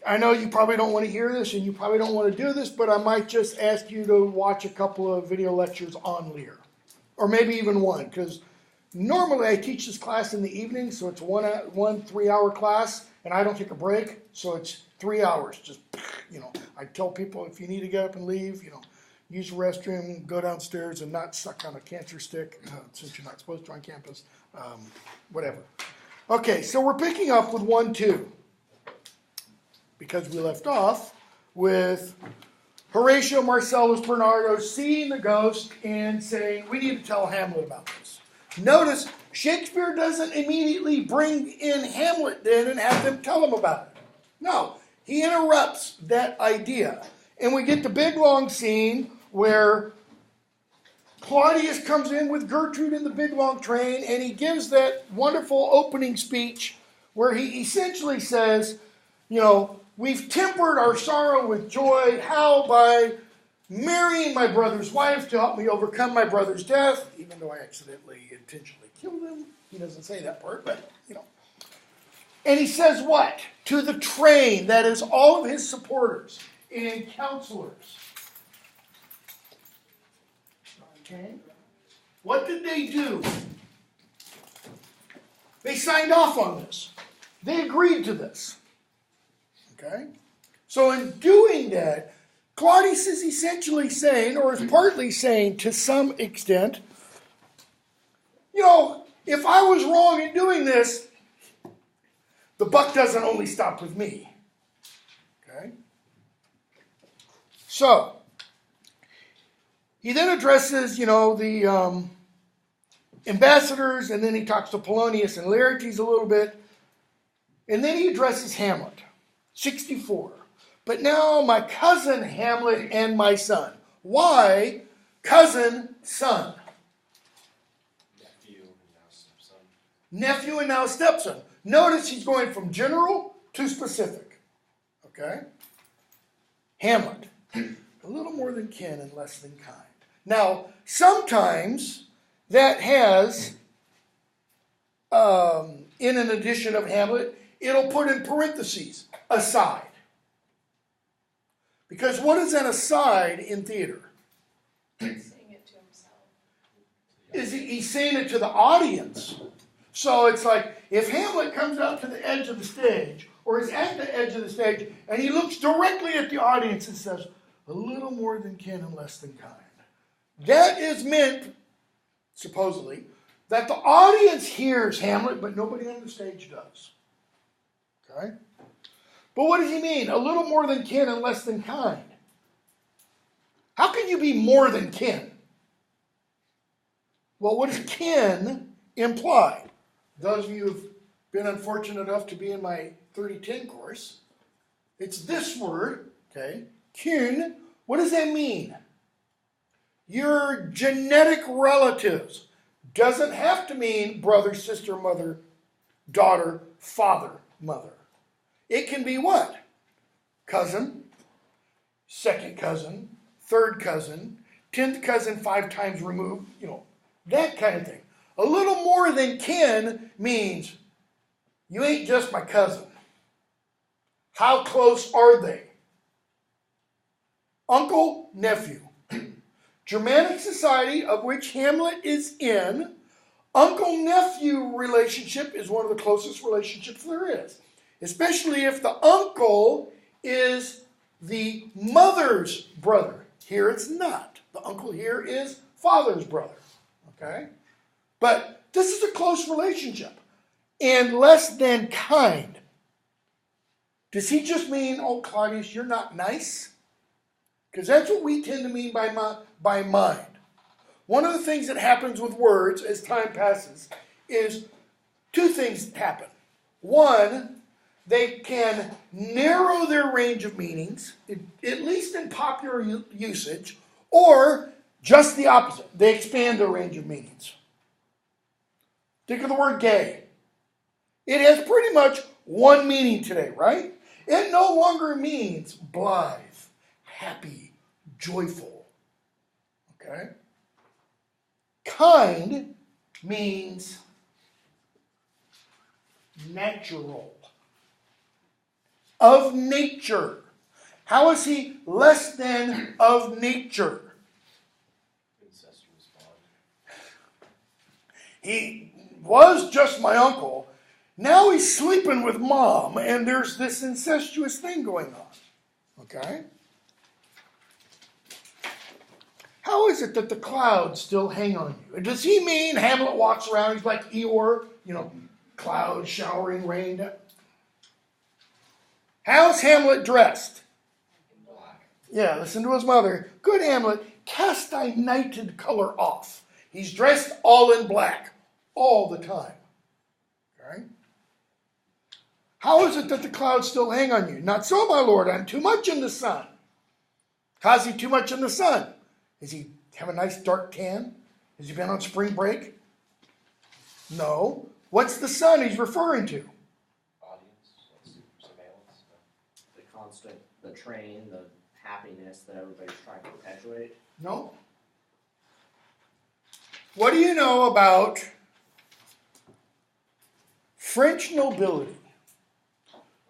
I know you probably don't want to hear this and you probably don't want to do this, but I might just ask you to watch a couple of video lectures on Lear. Or maybe even one, because normally I teach this class in the evening, so it's one 3-hour class, and I don't take a break, so it's 3 hours. Just, I tell people if you need to get up and leave, use the restroom, go downstairs, and not suck on a cancer stick, since you're not supposed to on campus, whatever. Okay, so we're picking up with 1-2. Because we left off with Horatio Marcellus Bernardo seeing the ghost and saying, we need to tell Hamlet about this. Notice, Shakespeare doesn't immediately bring in Hamlet then and have them tell him about it. No, he interrupts that idea. And we get the big long scene where Claudius comes in with Gertrude in the big long train, and he gives that wonderful opening speech where he essentially says, we've tempered our sorrow with joy. How? By marrying my brother's wife to help me overcome my brother's death, even though I accidentally, intentionally killed him. He doesn't say that part, but, And he says what? To the train, that is all of his supporters and counselors. Okay. What did they do? They signed off on this. They agreed to this. Okay? So in doing that, Claudius is essentially saying, or is partly saying to some extent, if I was wrong in doing this, the buck doesn't only stop with me. Okay? So, he then addresses, the ambassadors, and then he talks to Polonius and Laertes a little bit, and then he addresses Hamlet. 64. But now my cousin Hamlet and my son. Why cousin, son? Nephew and now stepson. Notice he's going from general to specific. Okay? Hamlet. A little more than kin and less than kind. Now, sometimes that has, in an edition of Hamlet, it'll put in parentheses, aside. Because what is an aside in theater? He's saying it to himself. He's saying it to the audience. So it's like, if Hamlet comes out to the edge of the stage, or is at the edge of the stage, and he looks directly at the audience and says, a little more than kin and less than kind. That is meant, supposedly, that the audience hears Hamlet, but nobody on the stage does. Okay? But what does he mean? A little more than kin and less than kind. How can you be more than kin? Well, what does kin imply? Those of you who've been unfortunate enough to be in my 3010 course, it's this word, okay? Kin. What does that mean? Your genetic relatives. Doesn't have to mean brother, sister, mother, daughter, father, mother. It can be what? Cousin, second cousin, third cousin, 10th cousin 5 times removed, that kind of thing. A little more than kin means you ain't just my cousin. How close are they? Uncle, nephew. Germanic society, of which Hamlet is in, uncle-nephew relationship is one of the closest relationships there is. Especially if the uncle is the mother's brother. Here it's not. The uncle here is father's brother. Okay? But this is a close relationship. And less than kind. Does he just mean, oh, Claudius, you're not nice? Because that's what we tend to mean by mind. One of the things that happens with words as time passes is 2 things happen. One, they can narrow their range of meanings, at least in popular usage, or just the opposite. They expand their range of meanings. Think of the word gay. It has pretty much one meaning today, right? It no longer means blithe, happy, joyful. Okay? Kind means natural, of nature. How is he less than of nature? Incestuous bond. He was just my uncle. Now he's sleeping with mom, and there's this incestuous thing going on. Okay? How is it that the clouds still hang on you? Does he mean Hamlet walks around, he's like Eeyore, clouds showering rain down? How's Hamlet dressed? Black. Yeah, listen to his mother. Good Hamlet, cast thy nighted color off. He's dressed all in black, all the time. Okay? How is it that the clouds still hang on you? Not so, my lord, I'm too much in the sun. How's he too much in the sun? Does he have a nice dark tan? Has he been on spring break? No. What's the sun he's referring to? Audience, surveillance. The constant, the train, the happiness that everybody's trying to perpetuate. No. What do you know about French nobility?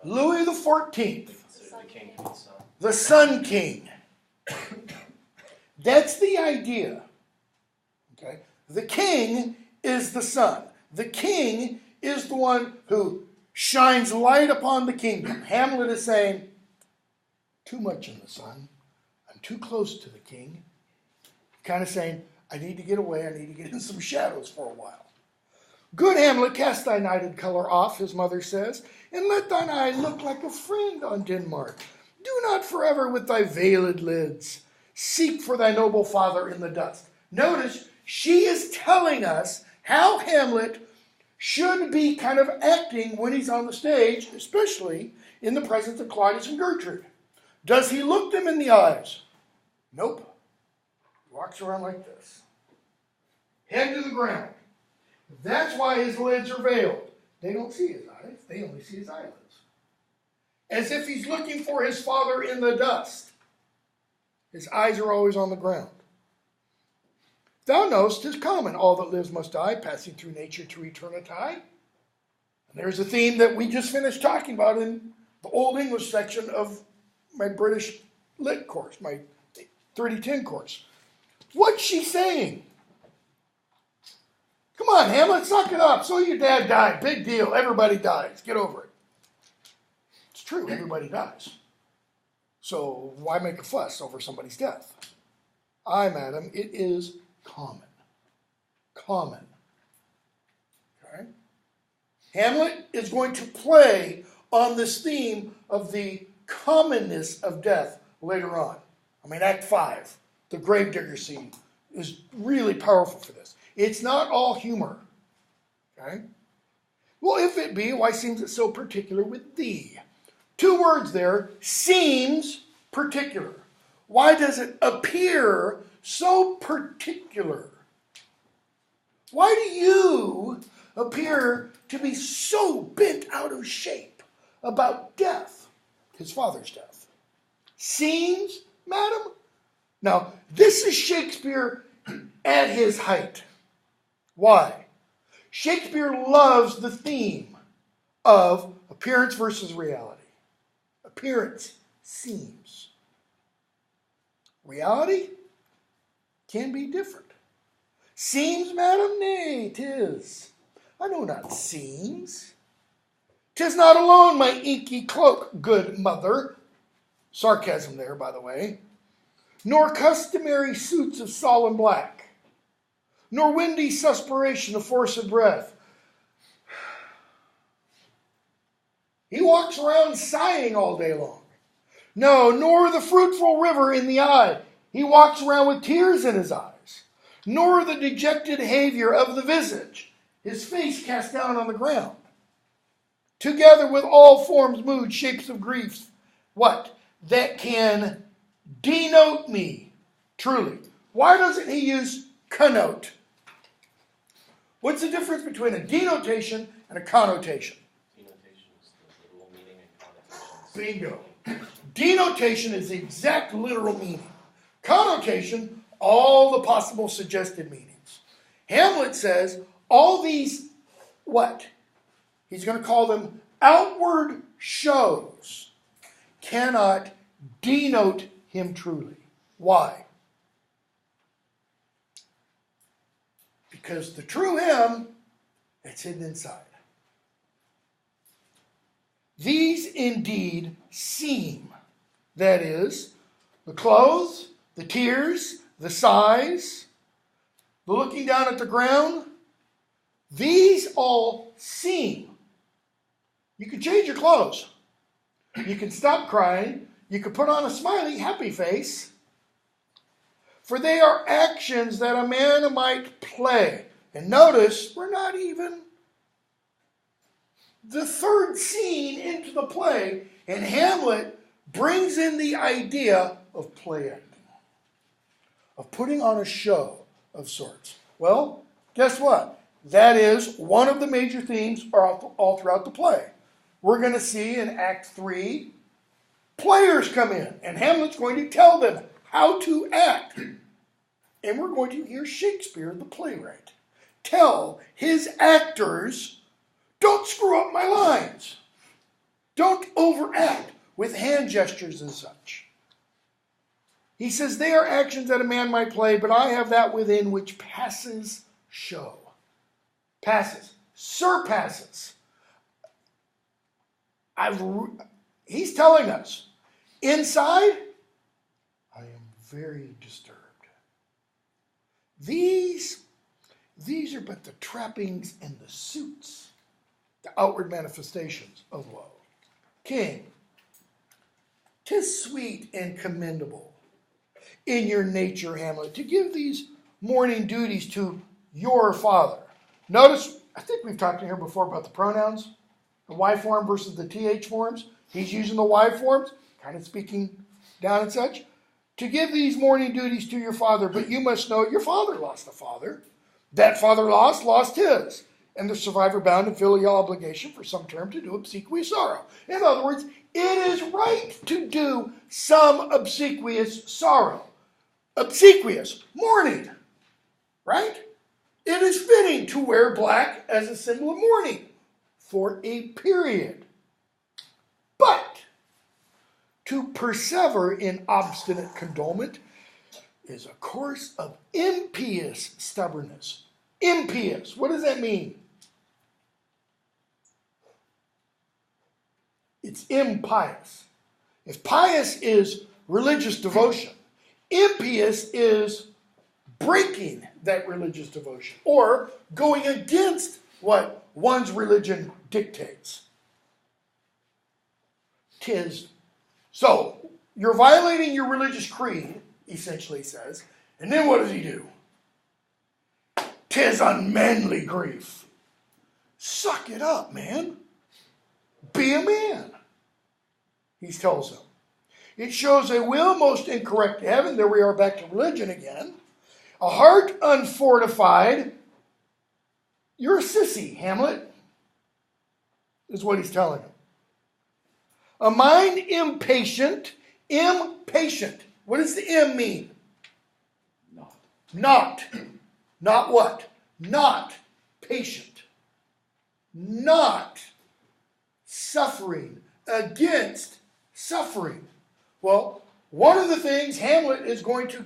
Louis XIV, So the king and the son. the Sun King. That's the idea. Okay? The king is the sun. The king is the one who shines light upon the kingdom. Hamlet is saying, too much in the sun. I'm too close to the king. Kind of saying, I need to get away. I need to get in some shadows for a while. Good Hamlet, cast thy nighted color off, his mother says, and let thine eye look like a friend on Denmark. Do not forever with thy veiled lids seek for thy noble father in the dust. Notice, she is telling us how Hamlet should be kind of acting when he's on the stage, especially in the presence of Claudius and Gertrude. Does he look them in the eyes? Nope. He walks around like this. Head to the ground. That's why his lids are veiled. They don't see his eyes. They only see his eyelids. As if he's looking for his father in the dust. His eyes are always on the ground. Thou know'st 'tis common, all that lives must die, passing through nature to eternity. And there's a theme that we just finished talking about in the Old English section of my British Lit course, my 3010 course. What's she saying? Come on, Hamlet, suck it up. So your dad died. Big deal. Everybody dies. Get over it. It's true. Everybody dies. So why make a fuss over somebody's death? Aye, madam, it is common. Common. Okay? Hamlet is going to play on this theme of the commonness of death later on. I mean, Act 5, the gravedigger scene, is really powerful for this. It's not all humor. Okay? Well, if it be, why seems it so particular with thee? 2 words there, seems particular. Why does it appear so particular? Why do you appear to be so bent out of shape about death, his father's death? Seems, madam? Now, this is Shakespeare at his height. Why? Shakespeare loves the theme of appearance versus reality. Appearance seems. Reality can be different. Seems, madam? Nay, 'tis. I know not seems. 'Tis not alone my inky cloak, good mother. Sarcasm there, by the way. Nor customary suits of solemn black, nor windy suspiration of forced breath. He walks around sighing all day long. No, nor the fruitful river in the eye. He walks around with tears in his eyes. Nor the dejected behavior of the visage, his face cast down on the ground. Together with all forms, moods, shapes of griefs, what? That can denote me, truly. Why doesn't he use connote? What's the difference between a denotation and a connotation? Denotation is the literal meaning and connotation. Bingo. Denotation is the exact literal meaning. Connotation, all the possible suggested meanings. Hamlet says all these, what? He's going to call them outward shows cannot denote him truly. Why? Because the true him, it's hidden inside. These indeed seem, that is, the clothes, the tears, the sighs, the looking down at the ground, these all seem. You can change your clothes. You can stop crying. You can put on a smiley, happy face. For they are actions that a man might play. And notice, we're not even the third scene into the play, and Hamlet brings in the idea of play acting, of putting on a show of sorts. Well, guess what? That is one of the major themes all throughout the play. We're going to see in Act 3, players come in, and Hamlet's going to tell them how to act. And we're going to hear Shakespeare, the playwright, tell his actors, don't screw up my lines. Don't overact with hand gestures and such. He says, they are actions that a man might play, but I have that within which passes show. Passes. Surpasses. He's telling us, inside, I am very disturbed. These are but the trappings and the suits, the outward manifestations of woe. King, 'tis sweet and commendable in your nature, Hamlet, to give these morning duties to your father. Notice, I think we've talked in here before about the pronouns, the Y form versus the TH forms. He's using the Y forms, kind of speaking down and such. To give these morning duties to your father, but you must know your father lost a father. That father lost his. And the survivor bound in filial obligation for some term to do obsequious sorrow. In other words, it is right to do some obsequious sorrow. Obsequious, mourning, right? It is fitting to wear black as a symbol of mourning for a period. But to persevere in obstinate condolement is a course of impious stubbornness. Impious, what does that mean? It's impious. If pious is religious devotion, impious is breaking that religious devotion or going against what one's religion dictates. So, you're violating your religious creed, essentially says, and then what does he do? 'Tis unmanly grief. Suck it up, man. Be a man. He tells them. It shows a will most incorrect to heaven. There we are back to religion again. A heart unfortified. You're a sissy, Hamlet, is what he's telling him. A mind impatient. Impatient. What does the M mean? Not. Not what? Not patient. Not suffering against suffering. Well, one of the things Hamlet is going to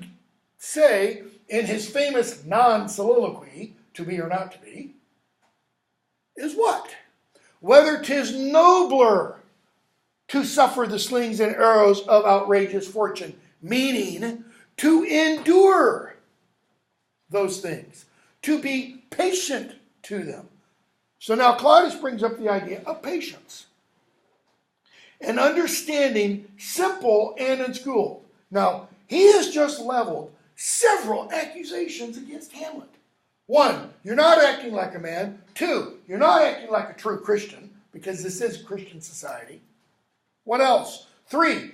say in his famous non-soliloquy, to be or not to be, is what? Whether 'tis nobler to suffer the slings and arrows of outrageous fortune, meaning to endure those things, to be patient to them. So now Claudius brings up the idea of patience and understanding simple and unschooled. Now, he has just leveled several accusations against Hamlet. 1, you're not acting like a man. 2, you're not acting like a true Christian, because this is Christian society. What else? 3,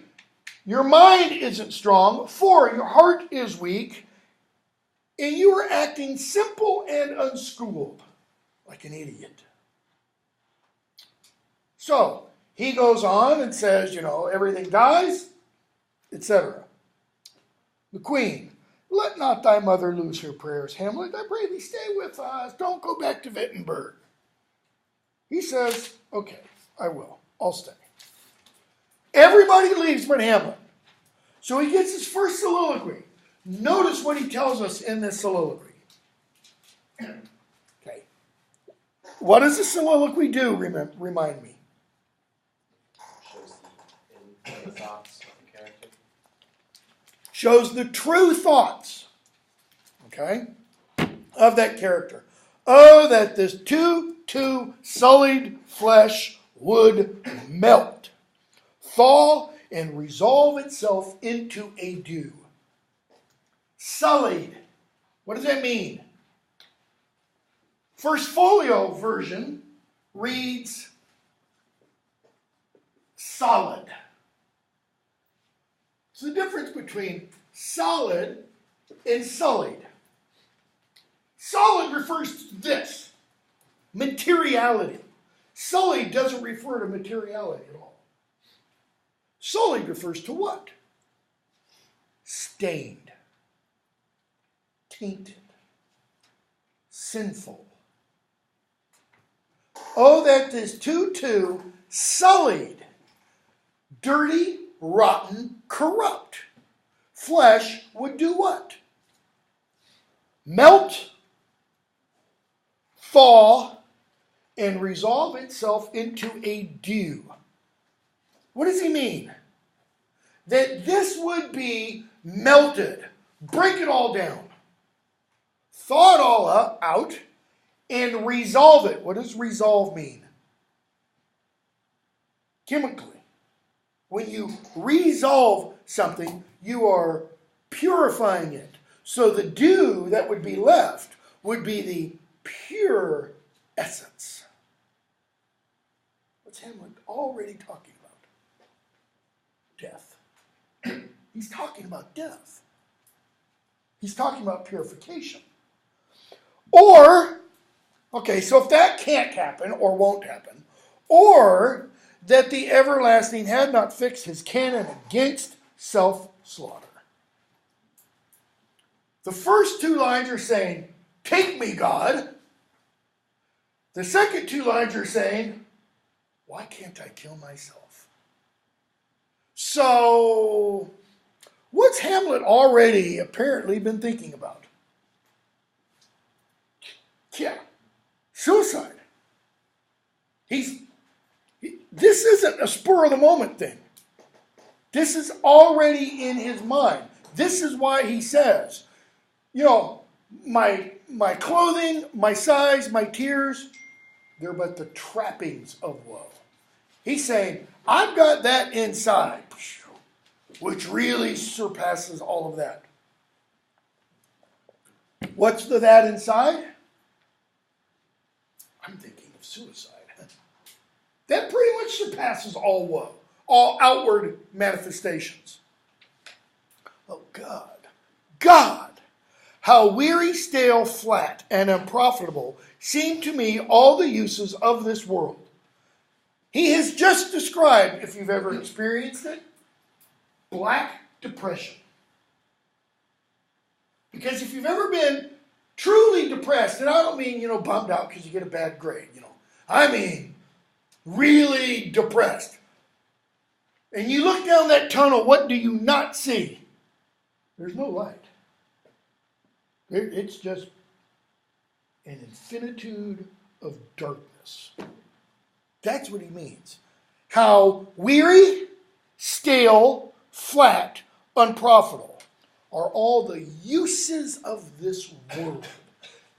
your mind isn't strong. 4, your heart is weak. And you are acting simple and unschooled, like an idiot. So, he goes on and says, everything dies, etc. The queen, let not thy mother lose her prayers, Hamlet. I pray thee stay with us. Don't go back to Wittenberg. He says, okay, I will. I'll stay. Everybody leaves but Hamlet. So he gets his first soliloquy. Notice what he tells us in this soliloquy. Okay. What does the soliloquy do? Remind me. Shows the inner thoughts of the character. Shows the true thoughts, okay, of that character. Oh, that this too sullied flesh would melt, thaw, and resolve itself into a dew. Sullied. What does that mean? First Folio version reads solid. It's the difference between solid and sullied. Solid refers to this, materiality. Sullied doesn't refer to materiality at all. Sullied refers to what? Stained, tainted, sinful. Oh, that this too sullied, dirty, rotten, corrupt flesh would do what? Melt, thaw, and resolve itself into a dew. What does he mean? That this would be melted, break it all down, thaw it all out, and resolve it. What does resolve mean? Chemically. When you resolve something, you are purifying it. So the dew that would be left would be the pure essence. What's Hamlet already talking about? Death. He's talking about death. He's talking about purification. Or, okay, so if that can't happen or won't happen, or that the everlasting had not fixed his canon against self-slaughter. The first two lines are saying, take me, God. The second two lines are saying, why can't I kill myself? So, what's Hamlet already apparently been thinking about? Yeah, suicide. This isn't a spur of the moment thing. This is already in his mind. This is why he says, you know, my clothing, my sighs, my tears, they're but the trappings of woe. He's saying, I've got that inside, which really surpasses all of that. What's that inside? I'm thinking of suicide. That pretty much surpasses all woe, all outward manifestations. Oh, God, how weary, stale, flat, and unprofitable seem to me all the uses of this world. He has just described, if you've ever experienced it, black depression. Because if you've ever been truly depressed, and I don't mean, bummed out because you get a bad grade, I mean really depressed. And you look down that tunnel, what do you not see? There's no light. It's just an infinitude of darkness. That's what he means. How weary, stale, flat, unprofitable are all the uses of this world.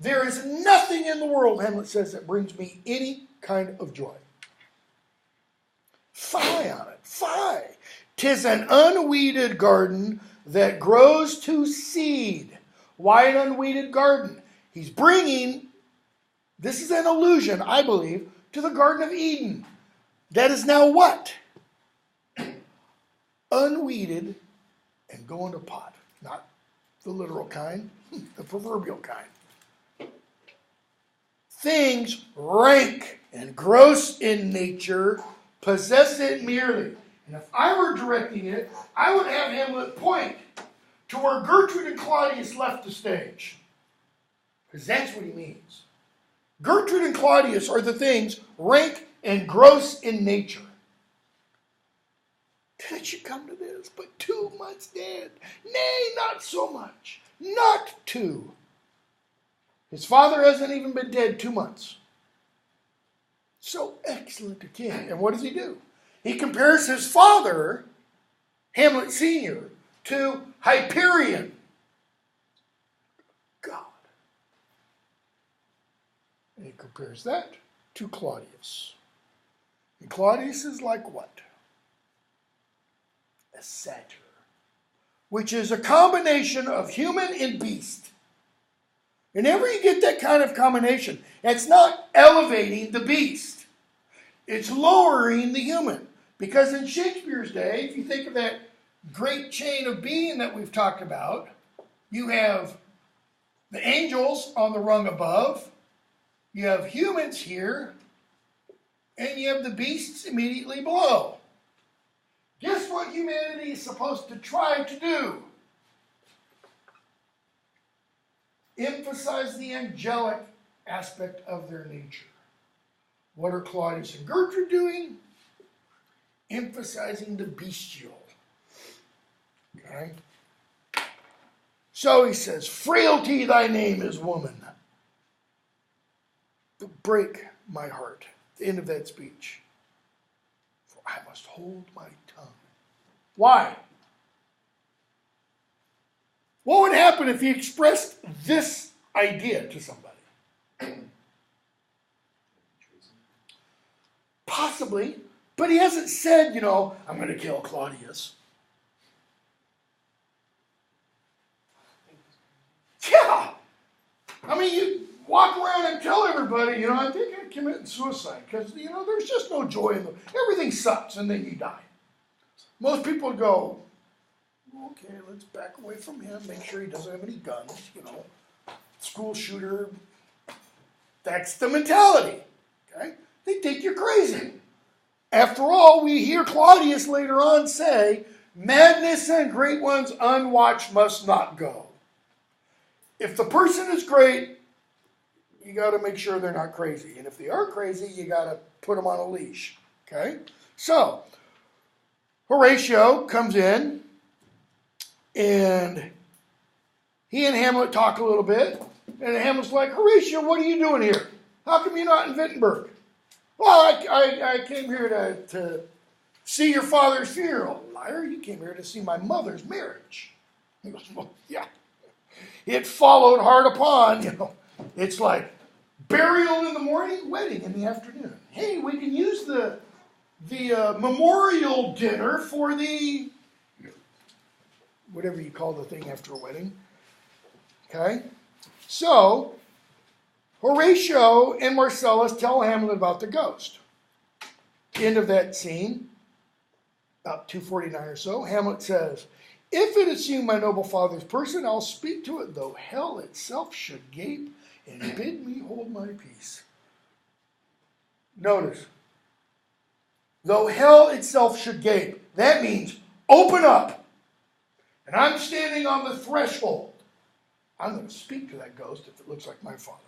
There is nothing in the world, Hamlet says, that brings me any kind of joy. Fie on it, fie. 'Tis an unweeded garden that grows to seed. Why an unweeded garden? He's bringing, this is an allusion, I believe, to the Garden of Eden. That is now what? Unweeded and going to pot. Not the literal kind, the proverbial kind. Things rank and gross in nature possess it merely. And if I were directing it, I would have Hamlet point to where Gertrude and Claudius left the stage. Because that's what he means. Gertrude and Claudius are the things rank and gross in nature. that it should come to this, but 2 months dead. Nay, not so much. Not 2. His father hasn't even been dead 2 months. So excellent a king. And what does he do? He compares his father, Hamlet Sr., to Hyperion, God. And he compares that to Claudius. And Claudius is like what? A satyr, which is a combination of human and beast. Whenever you get that kind of combination, it's not elevating the beast. It's lowering the human. Because in Shakespeare's day, if you think of that great chain of being that we've talked about, you have the angels on the rung above, you have humans here, and you have the beasts immediately below. Guess what humanity is supposed to try to do? Emphasize the angelic aspect of their nature. What are Claudius and Gertrude doing? Emphasizing the bestial. Okay? So he says, frailty thy name is woman. To break my heart. The end of that speech. For I must hold my tongue. Why? What would happen if he expressed this idea to somebody? Possibly, but he hasn't said, I'm going to kill Claudius. Yeah. I mean, you walk around and tell everybody, I think I'm committing suicide because, there's just no joy in them. Everything sucks and then you die. Most people go, okay, let's back away from him, make sure he doesn't have any guns, school shooter. That's the mentality, okay? They think you're crazy. After all, we hear Claudius later on say, madness and great ones unwatched must not go. If the person is great, you got to make sure they're not crazy. And if they are crazy, you got to put them on a leash, okay? So, Horatio comes in, and he and Hamlet talk a little bit. And Hamlet's like, Horatio, what are you doing here? How come you're not in Wittenberg? Well, I came here to see your father's funeral. Liar, you came here to see my mother's marriage. He goes, well, yeah. It followed hard upon, It's like burial in the morning, wedding in the afternoon. Hey, we can use the memorial dinner for the whatever you call the thing after a wedding. Okay? So, Horatio and Marcellus tell Hamlet about the ghost. End of that scene, about 2:49 or so, Hamlet says, if it assume my noble father's person, I'll speak to it, though hell itself should gape and bid me hold my peace. Notice, though hell itself should gape, that means open up. And I'm standing on the threshold. I'm going to speak to that ghost if it looks like my father.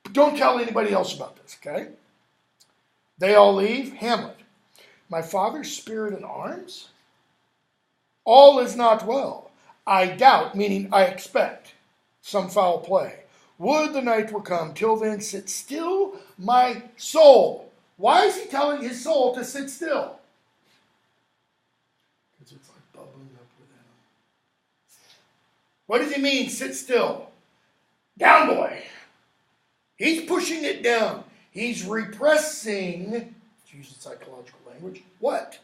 But don't tell anybody else about this, okay? They all leave. Hamlet. My father's spirit in arms? All is not well. I doubt, meaning I expect, some foul play. Would the night were come, till then sit still my soul. Why is he telling his soul to sit still? Because it's like bubbling up within him. What does he mean, sit still? Down, boy. He's pushing it down. He's repressing, to use psychological language, what?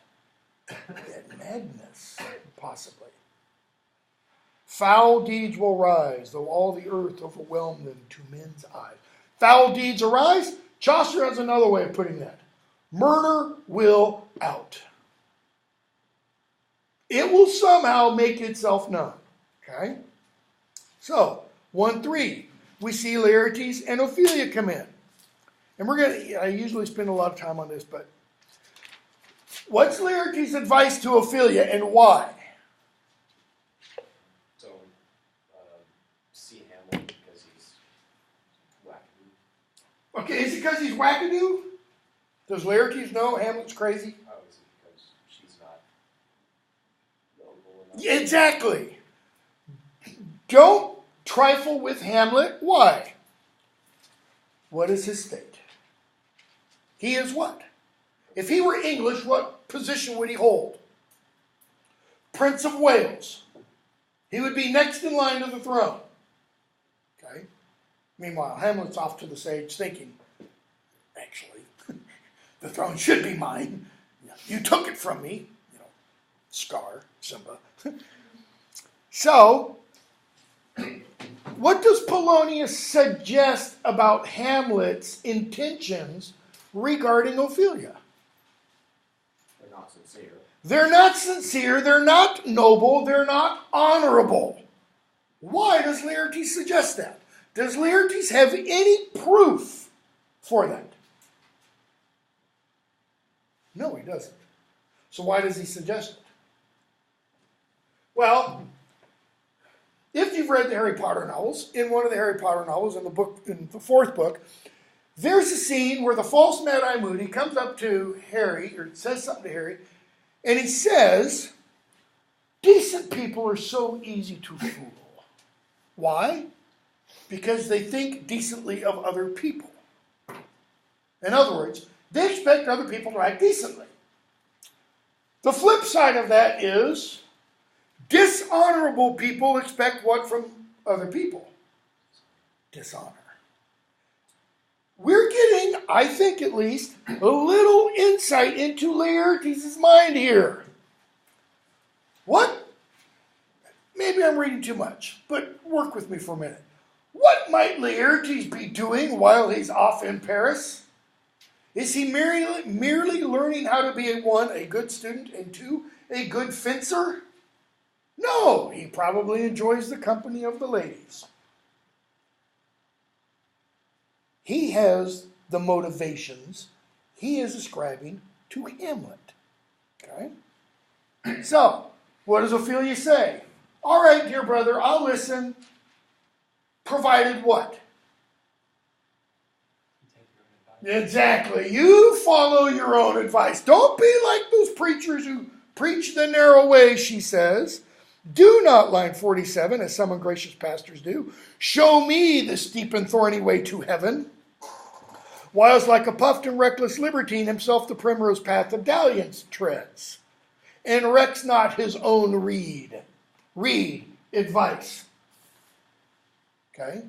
That madness, possibly. Foul deeds will rise, though all the earth overwhelm them to men's eyes. Foul deeds arise? Chaucer has another way of putting that. Murder will out. It will somehow make itself known. Okay? So, 1-3. We see Laertes and Ophelia come in. And I usually spend a lot of time on this, but what's Laertes' advice to Ophelia and why? So, see Hamlet because he's wackadoo. Okay, is it because he's wackadoo? Does Laertes know Hamlet's crazy? Oh, is it because she's not Exactly. Don't trifle with Hamlet. Why? What is his state? He is what? If he were English, what position would he hold? Prince of Wales. He would be next in line to the throne. Okay? Meanwhile, Hamlet's off to the stage thinking, actually, the throne should be mine. You took it from me. You know, Scar, Simba. So, what does Polonius suggest about Hamlet's intentions regarding Ophelia? They're not sincere. They're not sincere, they're not noble, they're not honorable. Why does Laertes suggest that? Does Laertes have any proof for that? No, he doesn't. So why does he suggest it? Well, if you've read the Harry Potter novels, in one of the Harry Potter novels, in the fourth book, there's a scene where the false Mad-Eye Moody comes up to Harry, or says something to Harry, and he says, decent people are so easy to fool. Why? Because they think decently of other people. In other words, they expect other people to act decently. The flip side of that is, dishonorable people expect what from other people? Dishonor. We're getting, I think at least, a little insight into Laertes' mind here. What? Maybe I'm reading too much, but work with me for a minute. What might Laertes be doing while he's off in Paris? Is he merely learning how to be, one, a good student, and two, a good fencer? No, he probably enjoys the company of the ladies. He has the motivations he is ascribing to Hamlet. Okay? So, what does Ophelia say? All right, dear brother, I'll listen, provided what? Exactly. You follow your own advice. Don't be like those preachers who preach the narrow way, she says. Do not, line 47, as some ungracious pastors do, show me the steep and thorny way to heaven, whilst like a puffed and reckless libertine himself the primrose path of dalliance treads, and recks not his own reed. Reed, advice. Okay?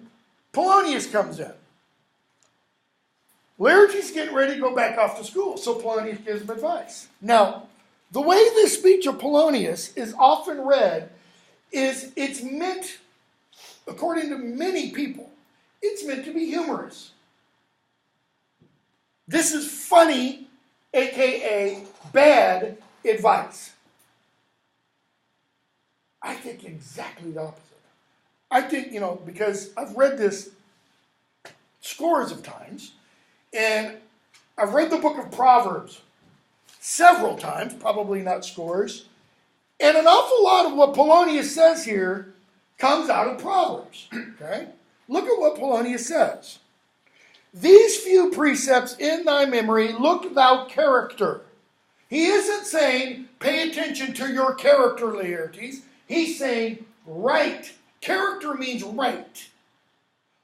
Polonius comes in. Laertes getting ready to go back off to school, so Polonius gives him advice. Now, the way this speech of Polonius is often read is it's meant, according to many people, it's meant to be humorous. This is funny, aka bad advice. I think exactly the opposite. I think, because I've read this scores of times, and I've read the book of Proverbs several times, probably not scores, and an awful lot of what Polonius says here comes out of Proverbs. Okay? Look at what Polonius says. These few precepts in thy memory look thou character. He isn't saying pay attention to your character, Laertes. He's saying write. Character means write.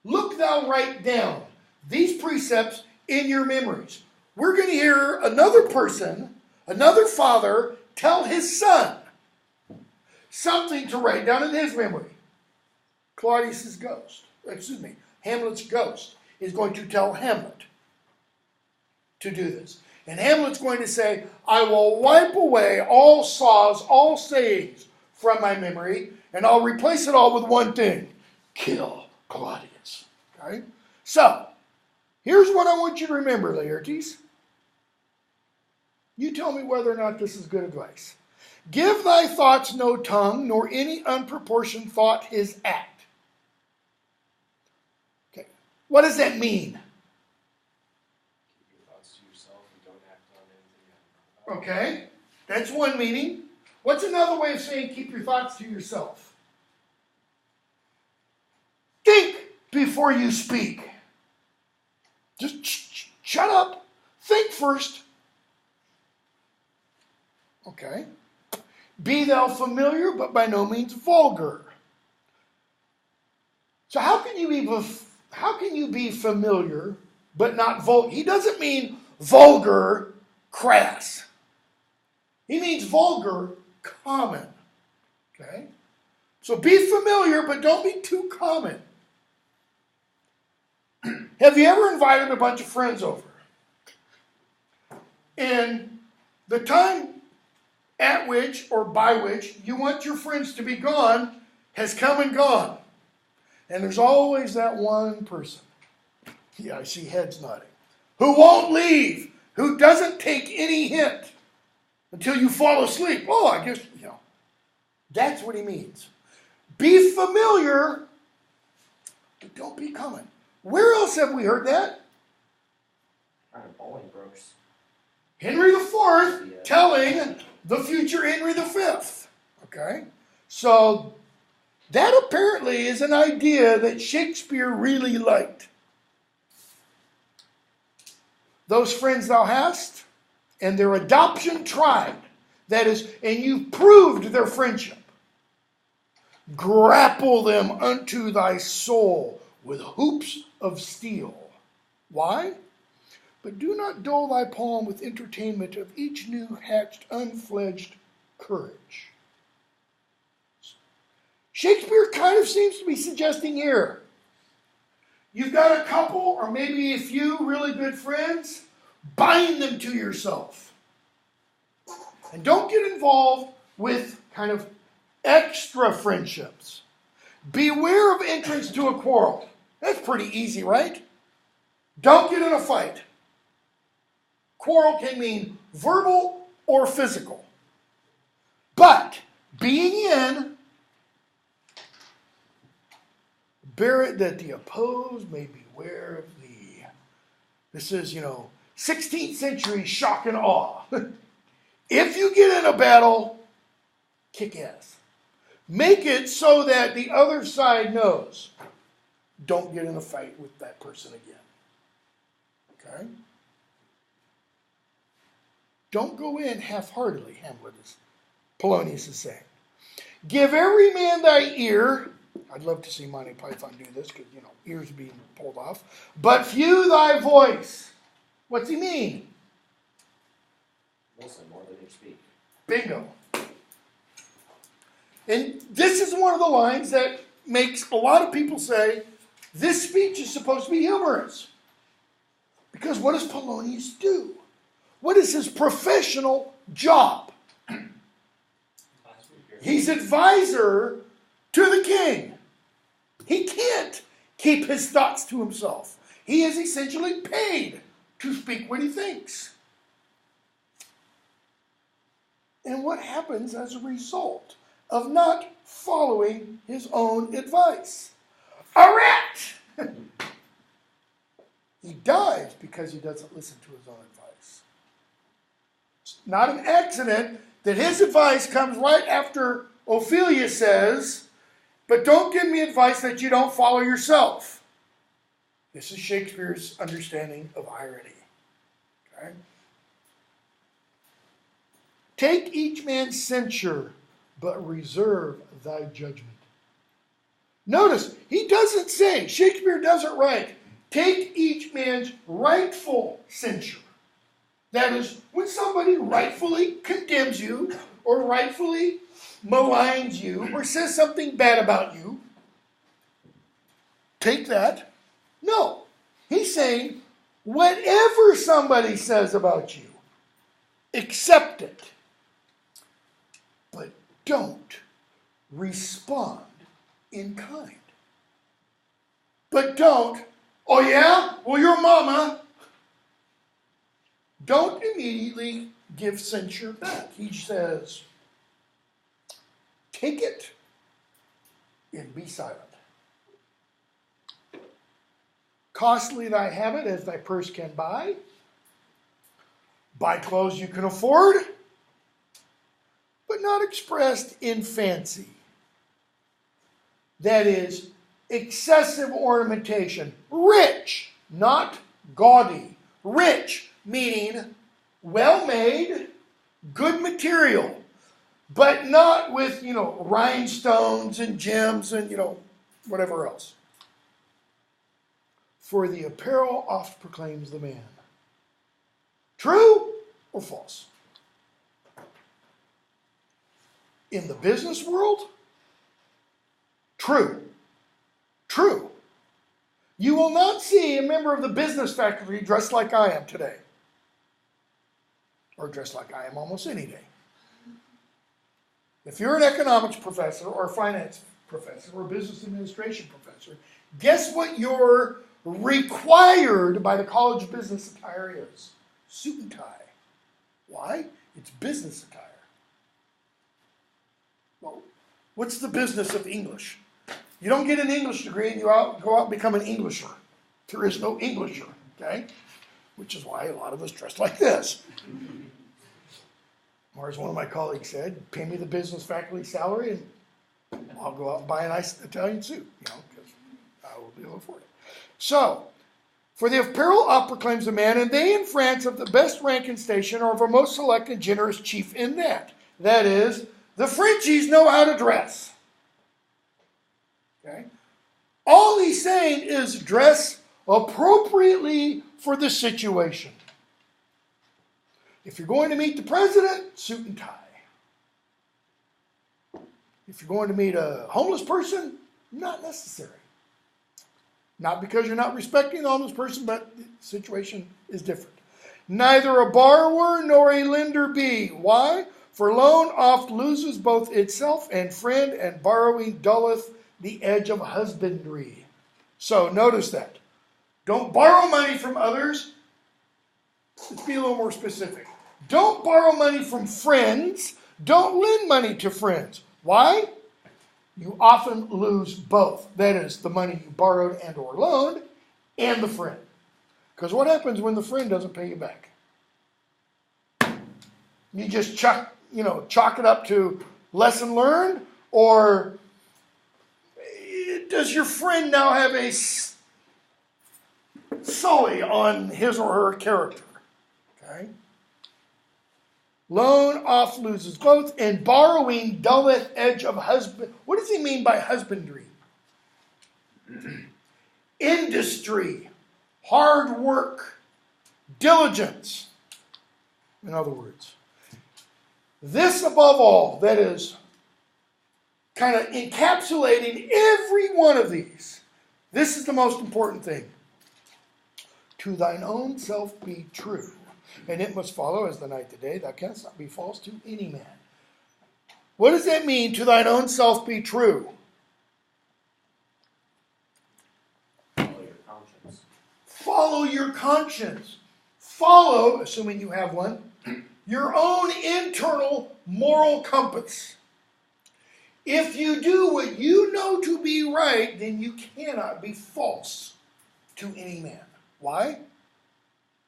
Look thou write down these precepts in your memories. We're going to hear another person, another father, tell his son something to write down in his memory. Hamlet's ghost is going to tell Hamlet to do this. And Hamlet's going to say, I will wipe away all saws, all sayings from my memory, and I'll replace it all with one thing. Kill Claudius. Okay? So, here's what I want you to remember, Laertes. You tell me whether or not this is good advice. Give thy thoughts no tongue, nor any unproportioned thought his act. Okay. What does that mean? Keep your thoughts to yourself and don't act on anything. Okay. That's one meaning. What's another way of saying keep your thoughts to yourself? Think before you speak. Just shut up. Think first. Okay. Be thou familiar, but by no means vulgar. So how can you be familiar, but not vulgar? He doesn't mean vulgar, crass. He means vulgar, common. Okay? So be familiar, but don't be too common. Have you ever invited a bunch of friends over? And the time at which or by which you want your friends to be gone has come and gone. And there's always that one person. Yeah, I see heads nodding. Who won't leave. Who doesn't take any hint until you fall asleep. Oh, I guess, that's what he means. Be familiar, but don't be common. Where else have we heard that? Kind of Bolingbroke's. Henry IV telling the future Henry V. Okay? So that apparently is an idea that Shakespeare really liked. Those friends thou hast, and their adoption tried. That is, and you proved their friendship. Grapple them unto thy soul with hoops of steel. Why? But do not dull thy palm with entertainment of each new hatched, unfledged courage. Shakespeare kind of seems to be suggesting here, you've got a couple or maybe a few really good friends, bind them to yourself. And don't get involved with kind of extra friendships. Beware of entrance to a quarrel. That's pretty easy, right? Don't get in a fight. Quarrel can mean verbal or physical. But being in, bear it that the opposed may beware of thee. This is, 16th century shock and awe. If you get in a battle, kick ass. Make it so that the other side knows. Don't get in a fight with that person again. Okay? Don't go in half-heartedly, Polonius is saying. Give every man thy ear. I'd love to see Monty Python do this because, ears being pulled off. But few thy voice. What's he mean? Listen more than you speak. Bingo. And this is one of the lines that makes a lot of people say, this speech is supposed to be humorous. Because what does Polonius do? What is his professional job? He's advisor to the king. He can't keep his thoughts to himself. He is essentially paid to speak what he thinks. And what happens as a result of not following his own advice? A rat! He dies because he doesn't listen to his own advice. It's not an accident that his advice comes right after Ophelia says, but don't give me advice that you don't follow yourself. This is Shakespeare's understanding of irony. Okay? Take each man's censure, but reserve thy judgment. Notice, he doesn't say, Shakespeare doesn't write, take each man's rightful censure. That is, when somebody rightfully condemns you, or rightfully maligns you, or says something bad about you, take that. No, he's saying, whatever somebody says about you, accept it. But don't respond in kind. But don't, oh yeah, well your mama. Don't immediately give censure back. He says, take it and be silent. Costly thy habit as thy purse can buy. Buy clothes you can afford, but not expressed in fancy. That is, excessive ornamentation. Rich, not gaudy. Rich, meaning well-made, good material. but not with, rhinestones and gems and, whatever else. For the apparel oft proclaims the man. True or false? In the business world, true. True. You will not see a member of the business faculty dressed like I am today. Or dressed like I am almost any day. If you're an economics professor or a finance professor or a business administration professor, guess what you're required by the College of Business attire is? Suit and tie. Why? It's business attire. Well, what's the business of English? You don't get an English degree and go out and become an Englisher. There is no Englisher, okay? Which is why a lot of us dress like this. Or as one of my colleagues said, pay me the business faculty salary and I'll go out and buy a nice Italian suit, because I will be able to afford it. So, for the apparel oft proclaims the man, and they in France of the best rank and station are of a most select and generous chief in that. That is, the Frenchies know how to dress. Okay? All he's saying is dress appropriately for the situation. If you're going to meet the president, suit and tie. If you're going to meet a homeless person, not necessary. Not because you're not respecting the homeless person, but the situation is different. Neither a borrower nor a lender be. Why? For loan oft loses both itself and friend, and borrowing dulleth the edge of husbandry. So notice that. Don't borrow money from others. Let's be a little more specific. Don't borrow money from friends. Don't lend money to friends. Why? You often lose both. That is, the money you borrowed and or loaned, and the friend. Because what happens when the friend doesn't pay you back? You just chalk it up to lesson learned, or does your friend now have a sully on his or her character? Okay. Loan oft loses both, and borrowing dulleth edge of husband. What does he mean by husbandry? Industry, hard work, diligence. In other words, this above all, that is kind of encapsulating every one of these. This is the most important thing. To thine own self be true. And it must follow as the night the day, thou canst not be false to any man. What does that mean, to thine own self be true? Follow your conscience. Follow your conscience. Follow, assuming you have one, your own internal moral compass. If you do what you know to be right, then you cannot be false to any man. Why?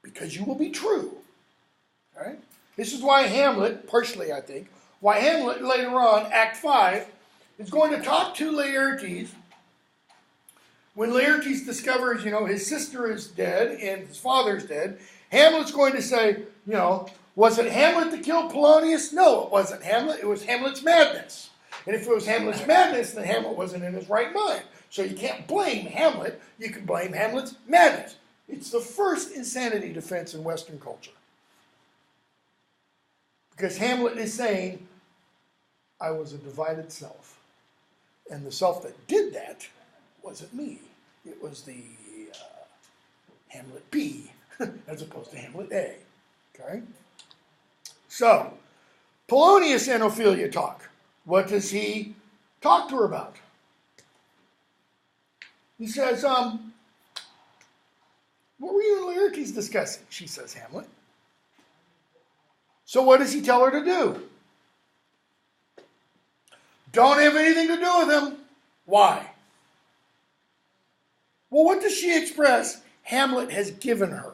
Because you will be true. Right? This is why Hamlet, partially I think, why Hamlet later on, Act 5, is going to talk to Laertes. When Laertes discovers, his sister is dead and his father's dead, Hamlet's going to say, was it Hamlet that killed Polonius? No, it wasn't Hamlet. It was Hamlet's madness. And if it was Hamlet's madness, then Hamlet wasn't in his right mind. So you can't blame Hamlet. You can blame Hamlet's madness. It's the first insanity defense in Western culture. Because Hamlet is saying, I was a divided self. And the self that did that wasn't me. It was the Hamlet B, as opposed to Hamlet A. Okay? So, Polonius and Ophelia talk. What does he talk to her about? He says, what were you and Laertes discussing? She says, Hamlet. So what does he tell her to do? Don't have anything to do with him. Why? Well, what does she express Hamlet has given her?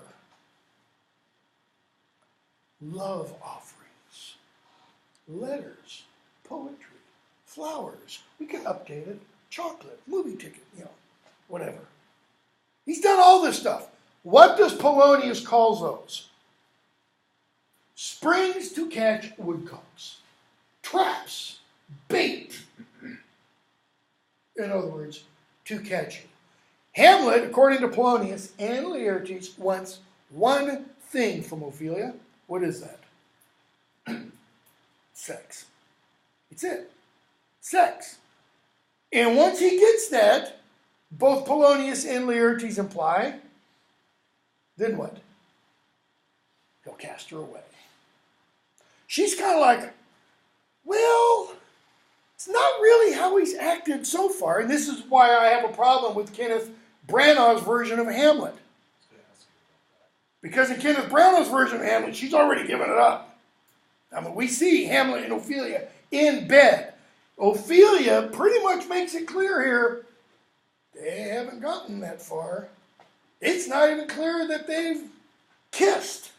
Love offerings, letters, poetry, flowers. We can update it. Chocolate, movie ticket, whatever. He's done all this stuff. What does Polonius call those? Springs to catch woodcocks, traps, bait. In other words, to catch you. Hamlet, according to Polonius and Laertes, wants one thing from Ophelia. What is that? Sex. It's it. Sex. And once he gets that, both Polonius and Laertes imply, then what? He'll cast her away. She's kind of like, well, it's not really how he's acted so far. And this is why I have a problem with Kenneth Branagh's version of Hamlet. Because in Kenneth Branagh's version of Hamlet, she's already given it up. I mean, we see Hamlet and Ophelia in bed. Ophelia pretty much makes it clear here, they haven't gotten that far. It's not even clear that they've kissed.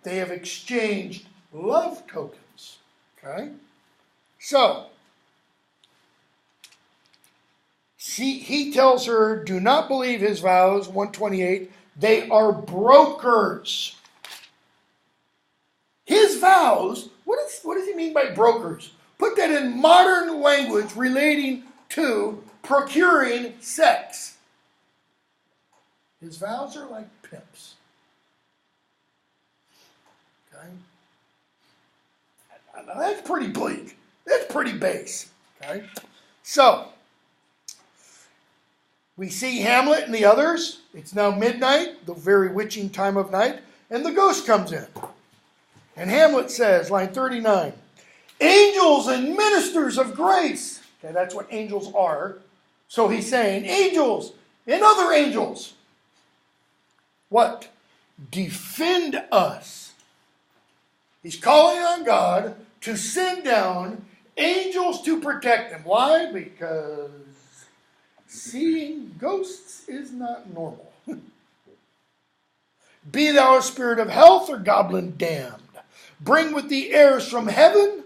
They have exchanged love tokens. Okay? So, he tells her, do not believe his vows, 128. They are brokers. His vows, what does he mean by brokers? Put that in modern language relating to procuring sex. His vows are like pimps. Okay? Now that's pretty bleak. That's pretty base. Okay? So, we see Hamlet and the others. It's now midnight, the very witching time of night, and the ghost comes in. And Hamlet says, line 39, angels and ministers of grace. Okay, that's what angels are. So he's saying, angels and other angels. What? Defend us. He's calling on God to send down angels to protect them. Why? Because seeing ghosts is not normal. Be thou a spirit of health or goblin damned. Bring with thee airs from heaven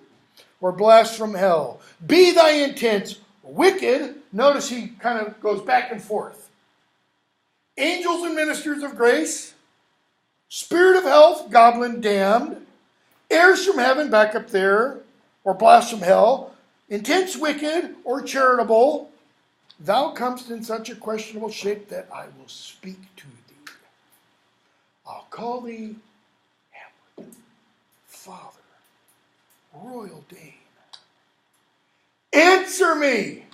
or blast from hell. Be thy intents wicked. Notice he kind of goes back and forth. Angels and ministers of grace. Spirit of health, goblin damned. Airs from heaven, back up there, or blast from hell. Intents wicked or charitable. Thou comest in such a questionable shape that I will speak to thee. I'll call thee Hamlet, Father, Royal Dane. Answer me.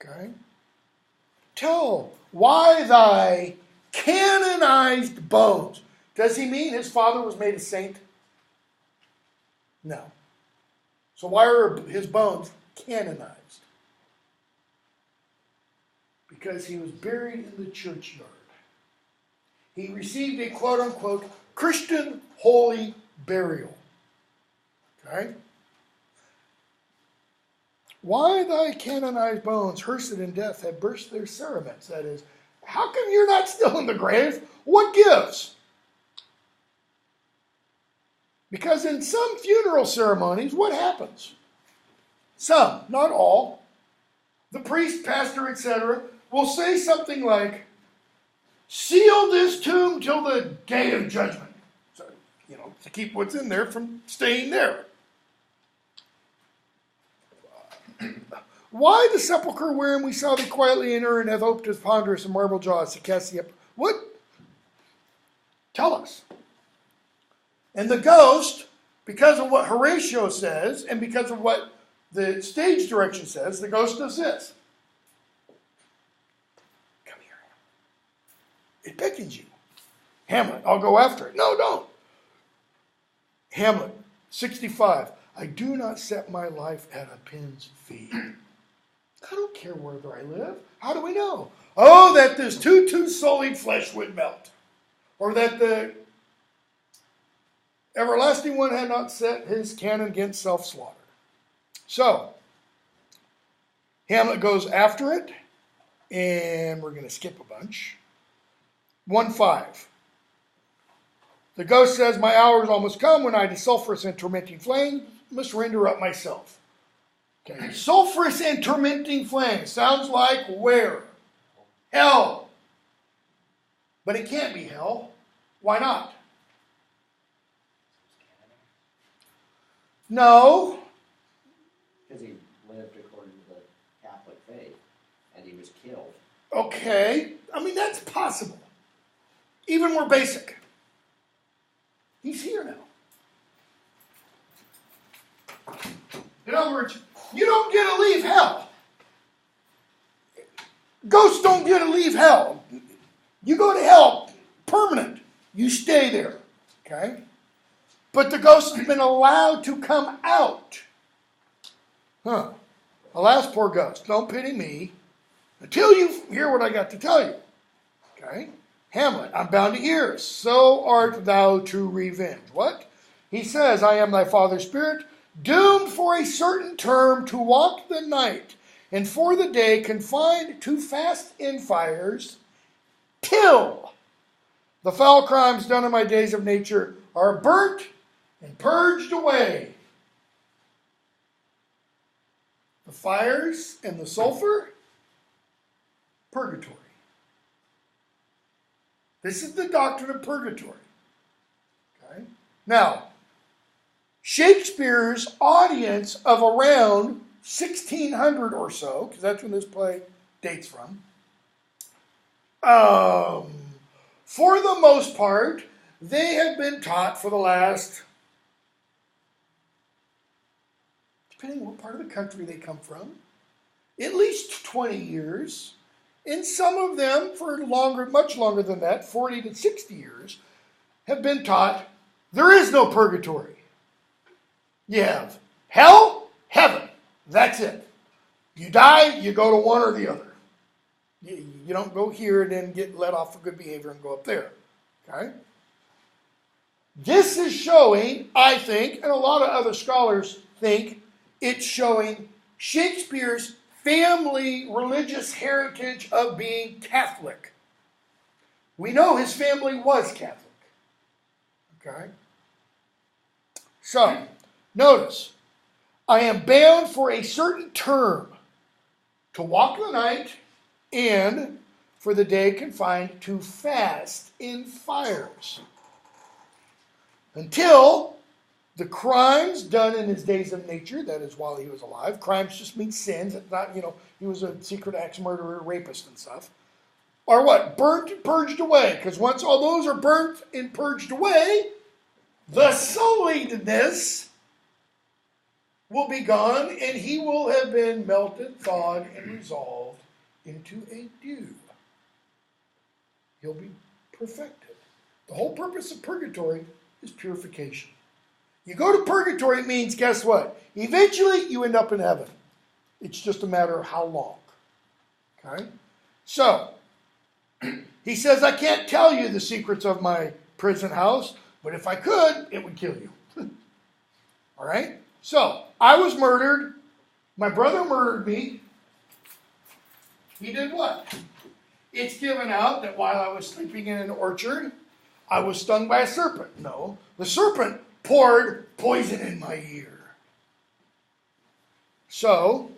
Okay? Tell why thy canonized bones. Does he mean his father was made a saint? No. So why are his bones canonized? Because he was buried in the churchyard. He received a quote-unquote Christian holy burial. Okay? Why thy canonized bones, hearsed in death, have burst their cerements? That is, how come you're not still in the grave? What gives? Because in some funeral ceremonies, what happens? Some, not all, the priest, pastor, etc., will say something like, seal this tomb till the day of judgment. So, to keep what's in there from staying there. Why the sepulchre wherein we saw thee quietly enter and have oped his ponderous and marble jaws to cast thee up? What? Tell us. And the ghost, because of what Horatio says, and because of what the stage direction says, the ghost does this. Come here. It beckons you. Hamlet, I'll go after it. No, don't. Hamlet, 65. I do not set my life at a pin's fee. I don't care whether I live. How do we know? Oh, that this too sullied flesh would melt. Or that the everlasting one had not set his canon against self-slaughter. So, Hamlet goes after it, and we're going to skip a bunch. 1:5. The ghost says, my hour is almost come when I, the sulphurous and tormenting flame, must render up myself. Okay, sulphurous and tormenting flame sounds like where? Hell. But it can't be hell. Why not? No. Because he lived according to the Catholic faith, and he was killed. Okay. I mean, that's possible. Even more basic. He's here now. In other words, you don't get to leave hell. Ghosts don't get to leave hell. You go to hell permanent. You stay there. Okay? But the ghost has been allowed to come out. Huh. Alas, poor ghost, don't pity me until you hear what I got to tell you. Okay? Hamlet, I'm bound to hear. So art thou to revenge. What? He says, I am thy father's spirit, doomed for a certain term to walk the night, and for the day confined to fast in fires, till the foul crimes done in my days of nature are burnt and purged away. The fires and the sulfur, purgatory. This is the doctrine of purgatory. Okay? Now, Shakespeare's audience of around 1600 or so, because that's when this play dates from, for the most part, they have been taught for the last, depending on what part of the country they come from, at least 20 years. And some of them, for longer, much longer than that, 40 to 60 years, have been taught there is no purgatory. You have hell, heaven. That's it. You die, you go to one or the other. You don't go here and then get let off for good behavior and go up there. Okay? This is showing, I think, and a lot of other scholars think, it's showing Shakespeare's family religious heritage of being Catholic. We know his family was Catholic. Okay? So, notice, I am bound for a certain term to walk the night and for the day confined to fast in fires until the crimes done in his days of nature, that is while he was alive, crimes just mean sins, it's not, he was a secret axe murderer, rapist and stuff, are what? Burnt and purged away. Because once all those are burnt and purged away, the sulliedness will be gone, and he will have been melted, thawed, and resolved into a dew. He'll be perfected. The whole purpose of purgatory is purification. You go to purgatory, it means, guess what? Eventually, you end up in heaven. It's just a matter of how long. Okay? So, he says, I can't tell you the secrets of my prison house, but if I could, it would kill you. All right? So, I was murdered. My brother murdered me. He did what? It's given out that while I was sleeping in an orchard, I was stung by a serpent. No, the serpent poured poison in my ear. So,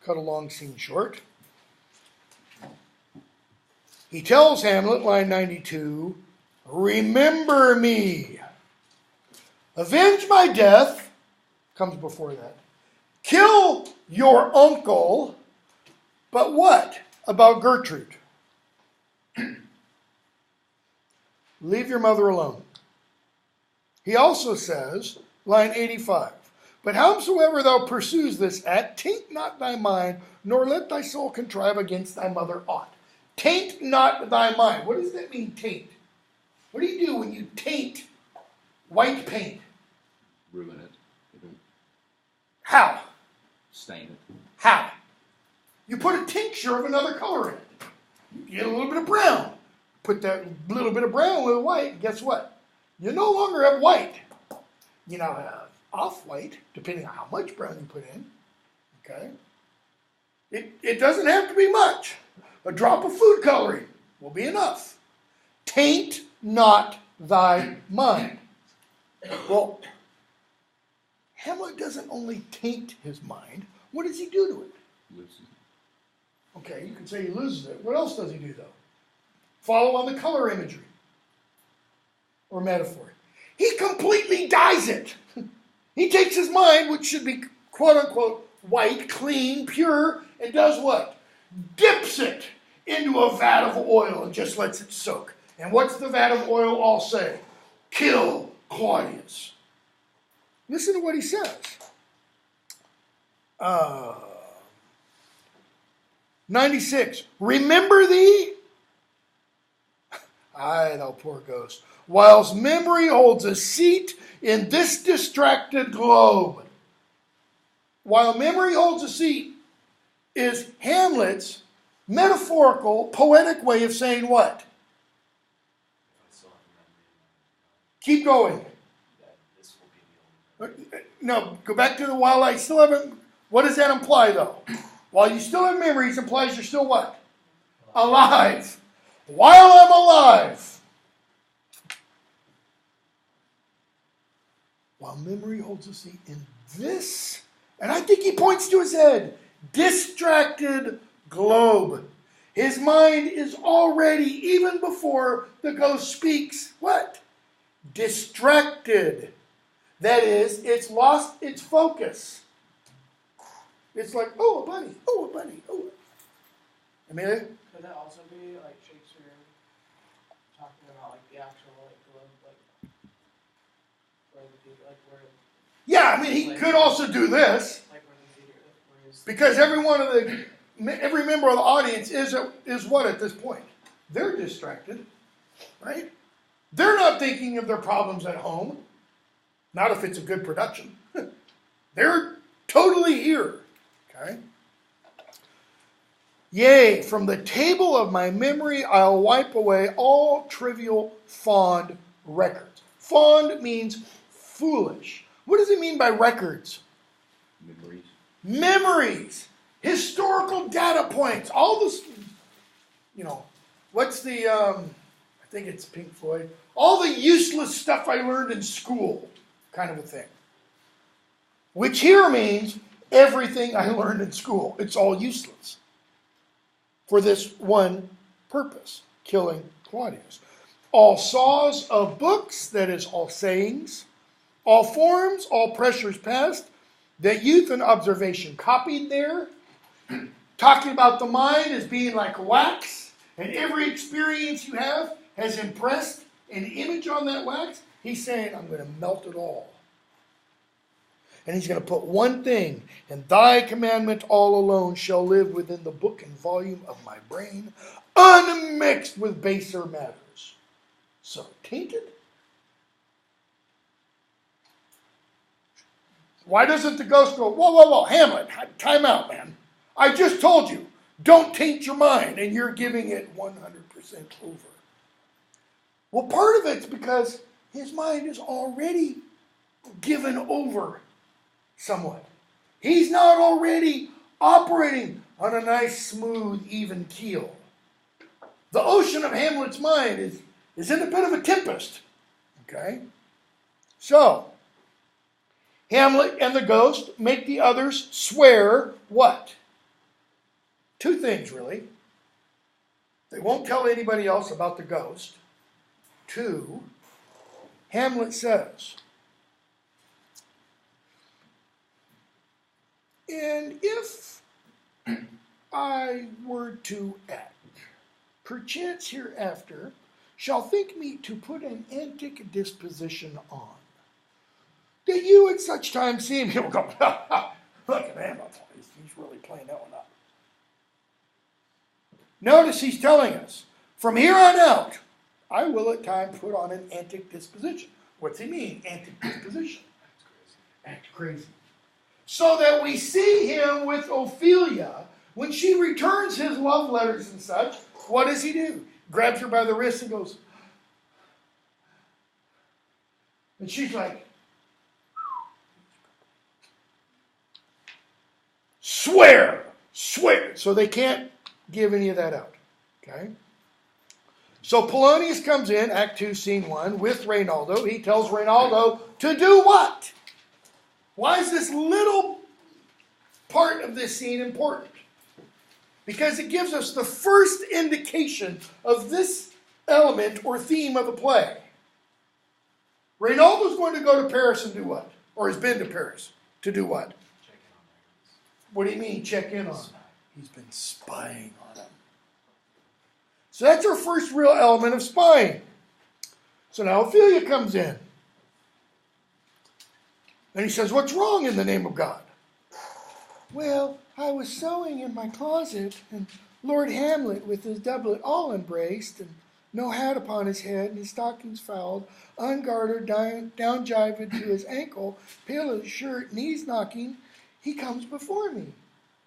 cut a long scene short. He tells Hamlet, line 92, remember me. Avenge my death, comes before that. Kill your uncle, but what about Gertrude? Leave your mother alone. He also says, line 85, but howsoever thou pursues this act, taint not thy mind, nor let thy soul contrive against thy mother aught. Taint not thy mind. What does that mean, taint? What do you do when you taint white paint? Ruin it. You don't How? stain it. How? You put a tincture of another color in it. You get a little bit of brown. Put that little bit of brown with white, and guess what? You no longer have white. You now have off-white, depending on how much brown you put in. Okay? It doesn't have to be much. A drop of food coloring will be enough. Taint not thy mind. Well, Hamlet doesn't only taint his mind. What does he do to it? Loses it. Okay, you could say he loses it. What else does he do, though? Follow on the color imagery or metaphor. He completely dyes it. He takes his mind, which should be quote unquote white, clean, pure, and does what? Dips it into a vat of oil and just lets it soak. And what's the vat of oil all say? Kill Claudius. Listen to what he says. 96. Remember thee? Aye, thou poor ghost. Whilst memory holds a seat in this distracted globe. While memory holds a seat is Hamlet's metaphorical, poetic way of saying what? Keep going. No, go back to the while I still haven't. What does that imply though? While you still have memories implies you're still what? Alive. While I'm alive. While memory holds a seat in this, and I think he points to his head, distracted globe. His mind is already, even before the ghost speaks, what? Distracted. That is, it's lost its focus. It's like, oh, a bunny, oh, a bunny, oh. Amelia? Could that also be like Shakespeare talking about like the actual like globe, like where the people, like where Yeah, I mean, he could also do this, like where the theater, where his because every member of the audience is what at this point? They're distracted, right? They're not thinking of their problems at home. Not if it's a good production. They're totally here. Okay? Yea, from the table of my memory I'll wipe away all trivial fond records. Fond means foolish. What does he mean by records? Memories. Memories. Historical data points. All this, what's the, I think it's Pink Floyd. All the useless stuff I learned in school. Kind of a thing. Which here means everything I learned in school. It's all useless. For this one purpose, killing Claudius. All saws of books, that is, all sayings, all forms, all pressures past, that youth and observation copied there, talking about the mind as being like wax, and every experience you have has impressed an image on that wax. He's saying, I'm going to melt it all. And he's going to put one thing, and thy commandment all alone shall live within the book and volume of my brain, unmixed with baser matters. So tainted? Why doesn't the ghost go, whoa, Hamlet, time out, man. I just told you, don't taint your mind, and you're giving it 100% over. Well, part of it's because his mind is already given over somewhat. He's not already operating on a nice, smooth, even keel. The ocean of Hamlet's mind is in a bit of a tempest. Okay? So, Hamlet and the ghost make the others swear what? Two things, really. They won't tell anybody else about the ghost. Two, Hamlet says, and if I were to act, perchance hereafter shall think me to put an antic disposition on, that you at such time seeing me will go, look at Hamlet, he's really playing that one up. Notice he's telling us, from here on out, I will at times put on an antic disposition. What's he mean, antic disposition? Act crazy. So that we see him with Ophelia, when she returns his love letters and such, what does he do? Grabs her by the wrist and goes, and she's like, swear. So they can't give any of that out. Okay? So Polonius comes in, Act 2, Scene 1, with Reynaldo. He tells Reynaldo to do what? Why is this little part of this scene important? Because it gives us the first indication of this element or theme of the play. Reynaldo's going to go to Paris and do what? Or has been to Paris to do what? Check in on their What do you mean, check in on him? He's been spying on him. So that's our first real element of spying. So now Ophelia comes in. And he says, what's wrong in the name of God? Well, I was sewing in my closet, and Lord Hamlet with his doublet all embraced, and no hat upon his head, and his stockings fouled, ungartered, down jived to his ankle, pale as his shirt, knees knocking, he comes before me.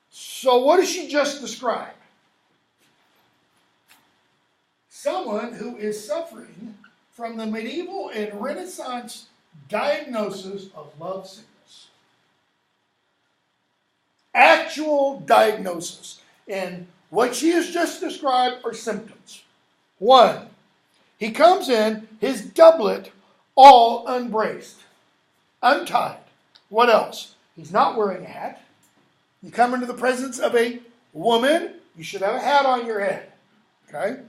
So what does she just describe? Someone who is suffering from the medieval and Renaissance diagnosis of love sickness. Actual diagnosis. And what she has just described are symptoms. One, he comes in, his doublet all unbraced, untied. What else? He's not wearing a hat. You come into the presence of a woman, you should have a hat on your head. Okay?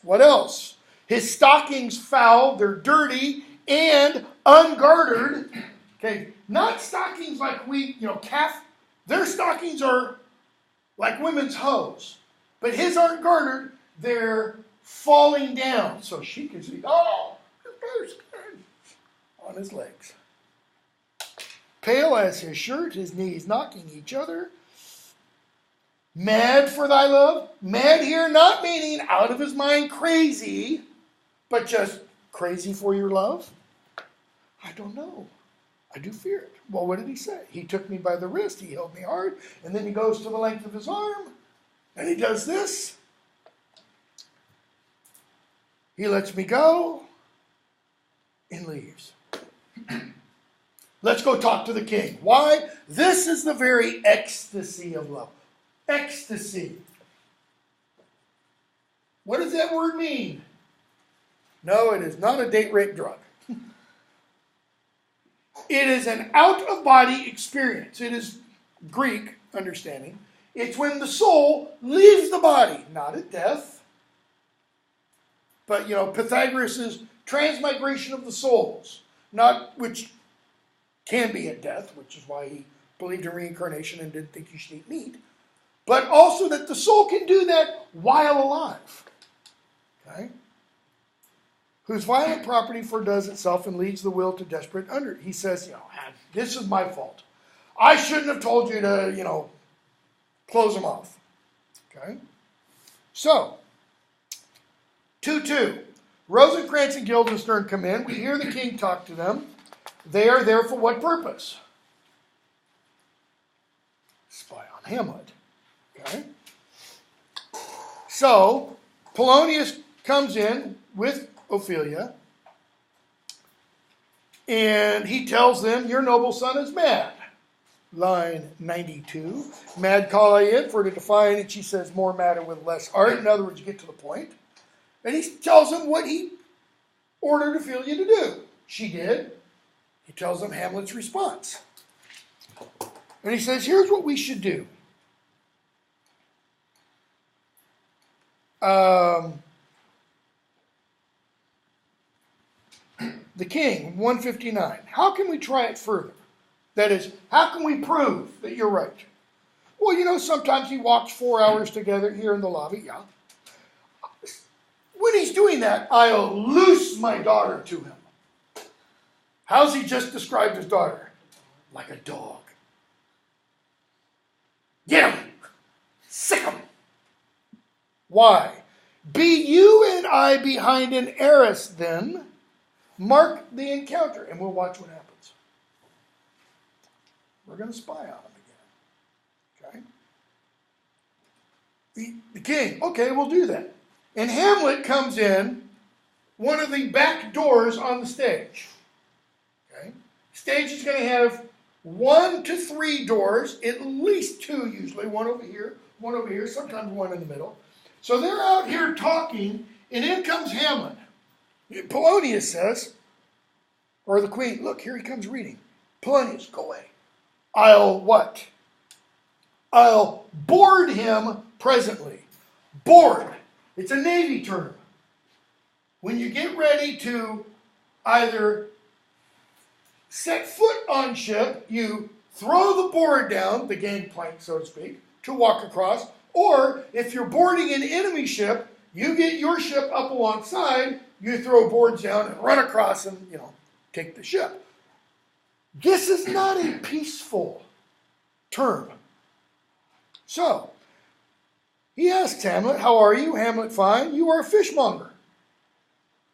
What else? His stockings foul, they're dirty and ungartered. Okay, not stockings like calf. Their stockings are like women's hose. But his aren't gartered, they're falling down. So she can see, there's skin on his legs. Pale as his shirt, his knees knocking each other. Mad for thy love. Mad here not meaning out of his mind crazy, but just crazy for your love. I don't know. I do fear it. Well, what did he say? He took me by the wrist. He held me hard. And then he goes to the length of his arm. And he does this. He lets me go and leaves. Let's go talk to the king. Why? This is the very ecstasy of love. Ecstasy. What does that word mean? No, it is not a date rape drug. It is an out-of-body experience. It is Greek understanding. It's when the soul leaves the body, not at death. But, Pythagoras' transmigration of the souls, not which can be at death, which is why he believed in reincarnation and didn't think you should eat meat. But also that the soul can do that while alive. Okay? Whose violent property foredoes itself and leads the will to desperate under. He says, this is my fault. I shouldn't have told you to, close them off. Okay? So, 2-2. Rosencrantz and Guildenstern come in. We hear the king talk to them. They are there for what purpose? Spy on Hamlet. Okay? So, Polonius comes in with Ophelia, and he tells them, your noble son is mad. Line 92. Mad call I in for to define it, she says, more matter with less art. In other words, you get to the point. And he tells them what he ordered Ophelia to do. She did. He tells them Hamlet's response. And he says, here's what we should do. The king, 159. How can we try it further? That is, how can we prove that you're right? Well, sometimes he walks 4 hours together here in the lobby, yeah. When he's doing that, I'll loose my daughter to him. How's he just described his daughter? Like a dog. Get him! Sick him! Why? Be you and I behind an arras then. Mark the encounter, and we'll watch what happens. We're going to spy on him again. Okay? The king, okay, we'll do that. And Hamlet comes in one of the back doors on the stage. Okay? Stage is going to have 1 to 3 doors, at least 2 usually, one over here, sometimes one in the middle. So they're out here talking, and in comes Hamlet. Polonius says, or the queen, look, here he comes reading. Polonius, go away. I'll what? I'll board him presently. Board. It's a Navy term. When you get ready to either set foot on ship, you throw the board down, the gangplank, so to speak, to walk across. Or if you're boarding an enemy ship, you get your ship up alongside, you throw boards down and run across and, take the ship. This is not a peaceful term. So, he asks Hamlet, how are you? Hamlet, fine. You are a fishmonger.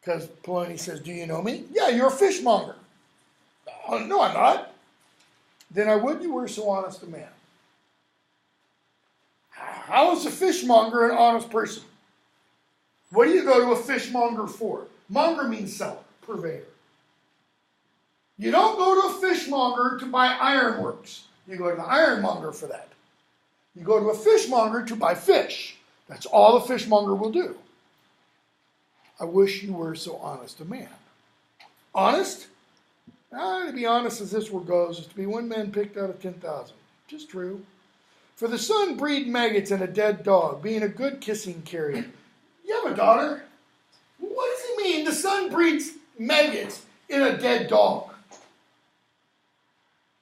Because Polonius says, do you know me? Yeah, you're a fishmonger. Oh, no, I'm not. Then I would you were so honest a man. How is a fishmonger an honest person? What do you go to a fishmonger for? Monger means seller, purveyor. You don't go to a fishmonger to buy ironworks. You go to the ironmonger for that. You go to a fishmonger to buy fish. That's all a fishmonger will do. I wish you were so honest a man. Honest? To be honest as this word goes, is to be one man picked out of 10,000. Just true. For the sun breed maggots in a dead dog, being a good kissing carrier. You have a daughter? What does he mean the sun breeds maggots in a dead dog?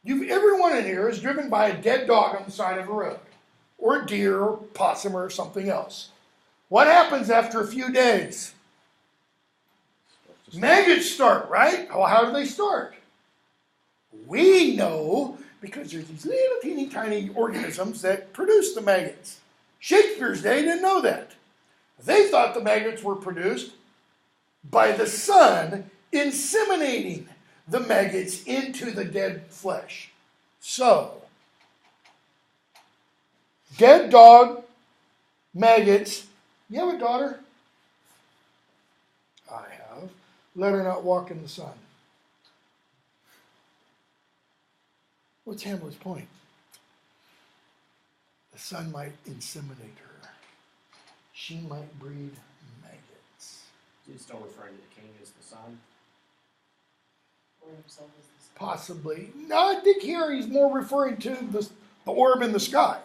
Everyone in here is driven by a dead dog on the side of a road. Or a deer, or possum, or something else. What happens after a few days? Maggots start, right? Well, how do they start? We know because there's these little teeny tiny organisms that produce the maggots. Shakespeare's day didn't know that. They thought the maggots were produced by the sun inseminating the maggots into the dead flesh. So, dead dog, maggots. You have a daughter? I have. Let her not walk in the sun. What's Hamlet's point? The sun might inseminate her. She might breed maggots. He's still referring to the king as the sun. Or himself as the sun. Possibly. No, I think here he's more referring to the orb in the sky.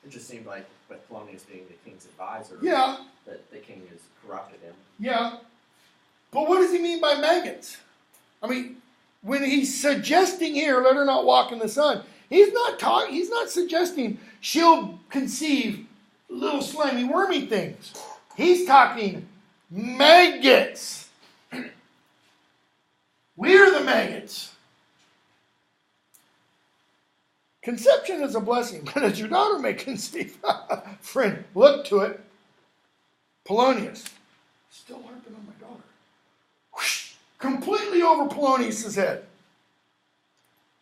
It just seemed like with Polonius being the king's advisor, Yeah, that the king has corrupted him. yeah. But what does he mean by maggots? I mean, when he's suggesting here, let her not walk in the sun, he's not suggesting she'll conceive little slimy wormy things. He's talking maggots. We're the maggots. Conception is a blessing, but as your daughter may conceive, friend, look to it. Polonius, still harping on my daughter. Whoosh, completely over Polonius' head.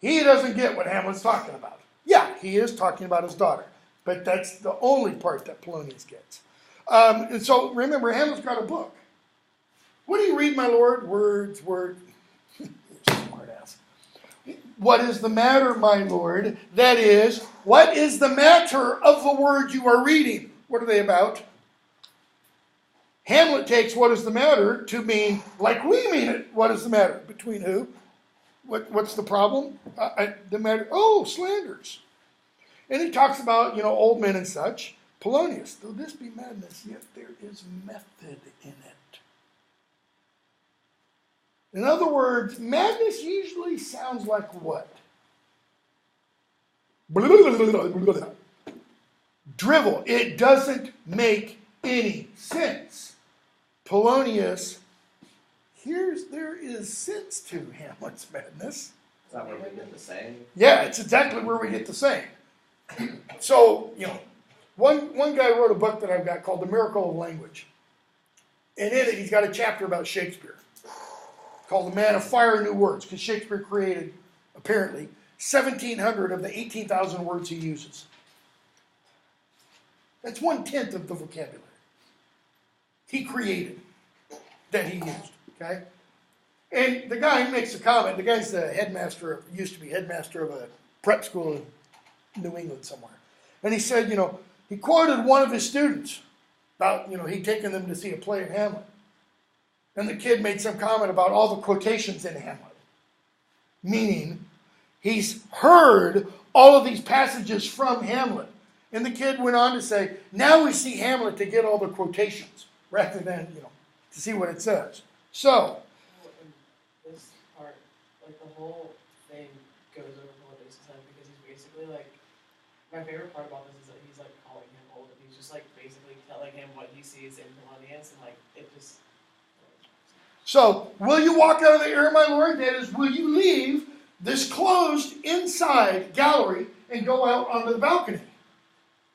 He doesn't get what Hamlet's talking about. Yeah, he is talking about his daughter, but that's the only part that Polonius gets. And so remember, Hamlet's got a book. What do you read, my lord? Words. Smart ass. What is the matter, my lord? That is, what is the matter of the words you are reading? What are they about? Hamlet takes what is the matter to mean, like we mean it, what is the matter? Between who? What's the problem? The matter, slanders. And he talks about, old men and such. Polonius, though this be madness, yet there is method in it. In other words, madness usually sounds like what? Drivel. It doesn't make any sense. Polonius, there is sense to Hamlet's madness. Is that where we get the saying? Yeah, it's exactly where we get the saying. So, one guy wrote a book that I've got called The Miracle of Language. And in it, he's got a chapter about Shakespeare called The Man of Fire and New Words, because Shakespeare created, apparently, 1,700 of the 18,000 words he uses. That's 1/10 of the vocabulary he created that he used, okay? And the guy makes a comment. The guy's the used to be headmaster of a prep school in New England somewhere. And he said, he quoted one of his students about, he'd taken them to see a play of Hamlet. And the kid made some comment about all the quotations in Hamlet. Meaning, he's heard all of these passages from Hamlet. And the kid went on to say, now we see Hamlet to get all the quotations, rather than, to see what it says. So, In this part, like the whole thing goes over Claudius' head because he's basically like, my favorite part about this is that he's like calling him old and he's just like basically telling him what he sees in Claudius and like it just. So, will you walk out of the air, my lord? That is, will you leave this closed inside gallery and go out onto the balcony?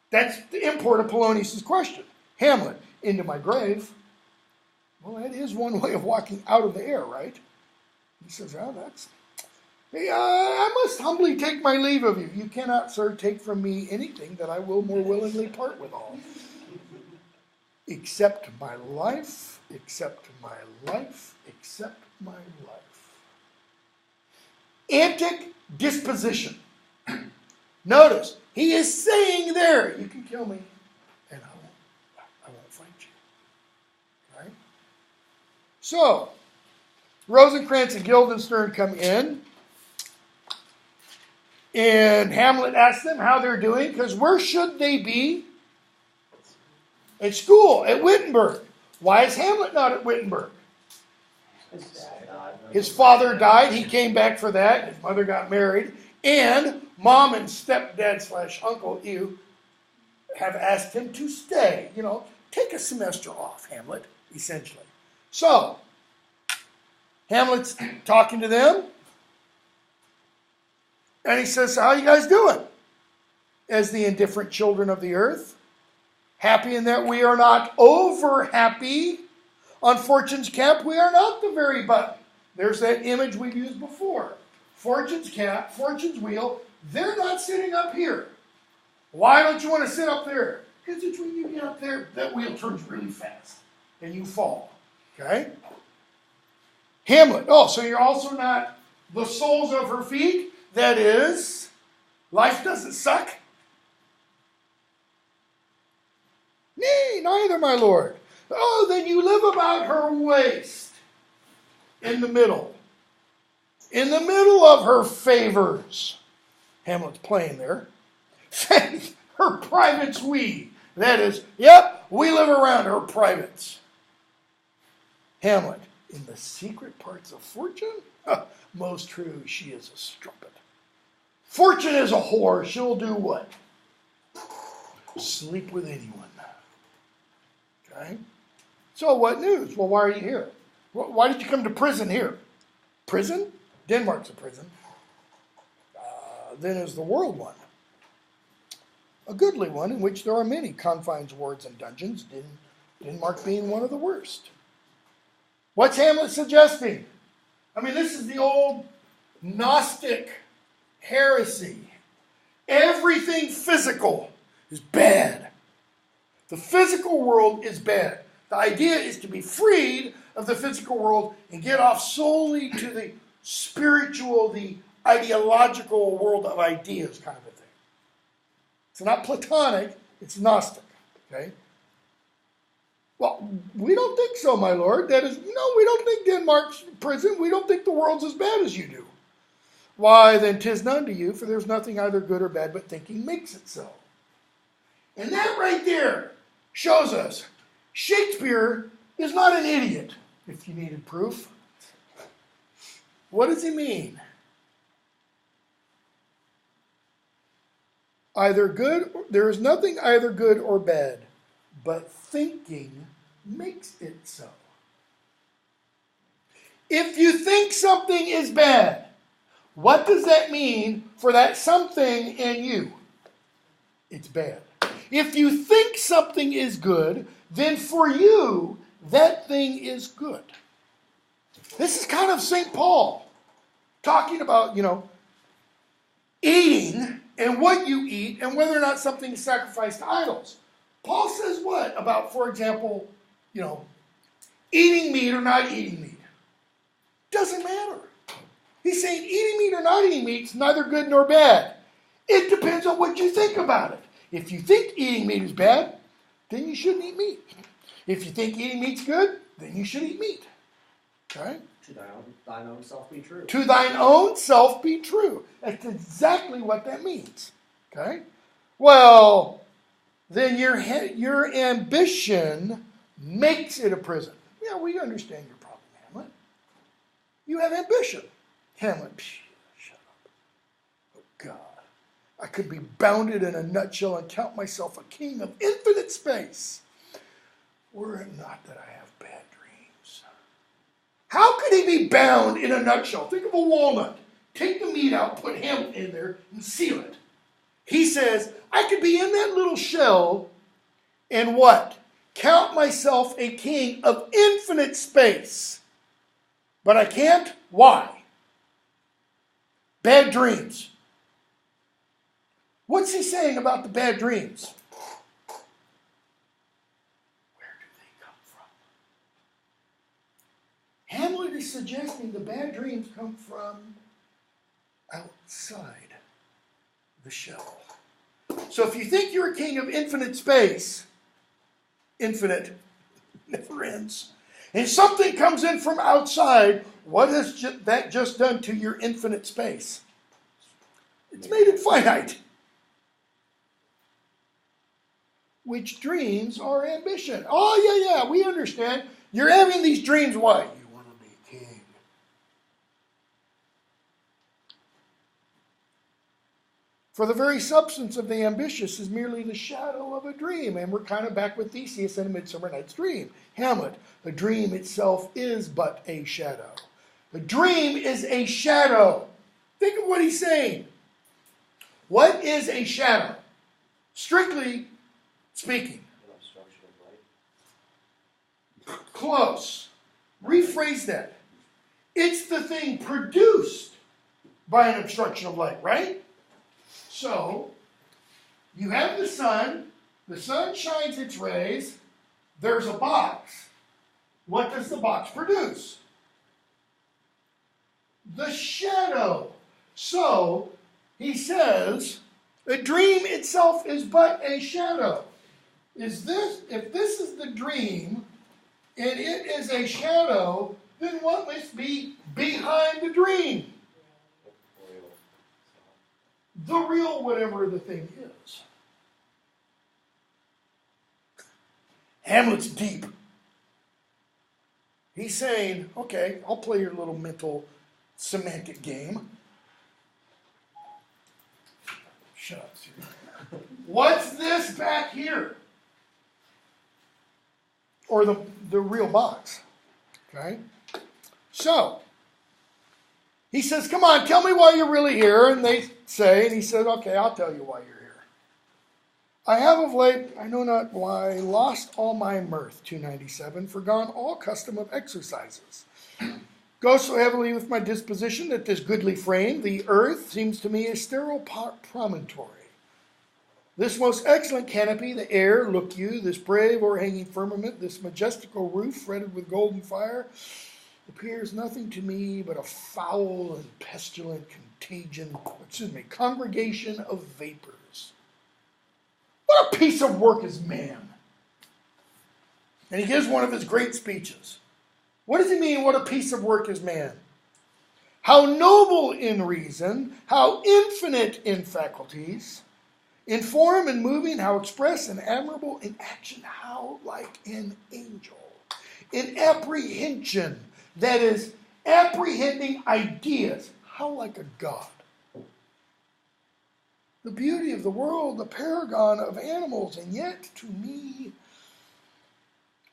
That's the import of Polonius' question. Hamlet, into my grave. Well, that is one way of walking out of the air, right? He says, oh, that's... Hey, I must humbly take my leave of you. You cannot, sir, take from me anything that I will more willingly part with all. Except my life, except my life, except my life. Antic disposition. Notice, he is saying there, you can kill me, and I won't fight you. Right? So, Rosencrantz and Guildenstern come in, and Hamlet asks them how they're doing, because where should they be? At school, at Wittenberg. Why is Hamlet not at Wittenberg? His father died, he came back for that, his mother got married, and mom and stepdad/uncle, you have asked him to stay. You know, take a semester off, Hamlet, essentially. So, Hamlet's talking to them, and he says, how you guys doing? As the indifferent children of the earth, happy in that we are not over happy. On Fortune's cap, we are not the very button. There's that image we've used before. Fortune's cap, Fortune's wheel, they're not sitting up here. Why don't you want to sit up there? Because it's when you get up there, that wheel turns really fast, and you fall. Okay? Hamlet, oh, so you're also not the soles of her feet? That is, life doesn't suck? Nay, neither, my lord. Oh, then you live about her waist, in the middle. In the middle of her favors. Hamlet's playing there. Her privates we. That is, yep, we live around her privates. Hamlet, in the secret parts of Fortune? Most true, she is a strumpet. Fortune is a whore. She'll do what? Sleep with anyone. Okay? So what news? Well, why are you here? Why did you come to prison here? Prison? Denmark's a prison. Then is the world one. A goodly one in which there are many confines, wards, and dungeons, Denmark being one of the worst. What's Hamlet suggesting? I mean, this is the old Gnostic heresy. Everything physical is bad. The physical world is bad. The idea is to be freed of the physical world and get off solely to the spiritual, the ideological world of ideas kind of a thing. It's not Platonic, it's Gnostic. Okay? Well, we don't think so, my lord. That is, no, we don't think Denmark's prison. We don't think the world's as bad as you do. Why, then 'tis none to you, for there's nothing either good or bad, but thinking makes it so. And that right there shows us Shakespeare is not an idiot, if you needed proof. What does he mean? There is nothing either good or bad, but thinking makes it so. If you think something is bad, what does that mean for that something in you? It's bad. If you think something is good, then for you, that thing is good. This is kind of St. Paul talking about, eating and what you eat and whether or not something is sacrificed to idols. Paul says what about, for example, eating meat or not eating meat? Doesn't matter. He's saying eating meat or not eating meat is neither good nor bad. It depends on what you think about it. If you think eating meat is bad, then you shouldn't eat meat. If you think eating meat's good, then you should eat meat. Okay? To thine own self be true. To thine own self be true. That's exactly what that means. Okay? Well, then your ambition makes it a prison. Yeah, we understand your problem, Hamlet. You have ambition. Hamlet, psh, shut up. Oh God, I could be bounded in a nutshell and count myself a king of infinite space, were it not that I have bad dreams. How could he be bound in a nutshell? Think of a walnut. Take the meat out, put Hamlet in there, and seal it. He says, I could be in that little shell and what? Count myself a king of infinite space. But I can't. Why? Bad dreams. What's he saying about the bad dreams? Where do they come from? Hamlet is suggesting the bad dreams come from outside the shell. So if you think you're a king of infinite space, infinite never ends, and something comes in from outside, what has that just done to your infinite space? It's made it finite. Which dreams are ambition. Oh, yeah, we understand. You're having these dreams, why? You want to be king. For the very substance of the ambitious is merely the shadow of a dream. And we're kind of back with Theseus in A Midsummer Night's Dream. Hamlet, the dream itself is but a shadow. The dream is a shadow. Think of what he's saying. What is a shadow? Strictly speaking. An obstruction of light. Close. Rephrase that. It's the thing produced by an obstruction of light, right? So, you have the sun shines its rays, there's a box. What does the box produce? The shadow. So, he says, a dream itself is but a shadow. If this is the dream, and it is a shadow, then what must be behind the dream? The real whatever the thing is. Hamlet's deep. He's saying, okay, I'll play your little mental semantic game. Shut up, Siri. What's this back here? Or the real box. Okay? So, he says, come on, tell me why you're really here. And they say, and he says, okay, I'll tell you why you're here. I have of late, I know not why, lost all my mirth, 297, forgone all custom of exercises. Go so heavily with my disposition that this goodly frame, the earth, seems to me a sterile promontory. This most excellent canopy, the air, look you, this brave o'erhanging firmament, this majestical roof fretted with golden fire, appears nothing to me but a foul and pestilent congregation of vapors. What a piece of work is man. And he gives one of his great speeches. What does he mean, what a piece of work is man? How noble in reason, how infinite in faculties, in form and moving, how express and admirable in action, how like an angel. In apprehension, that is, apprehending ideas, how like a god. The beauty of the world, the paragon of animals, and yet to me,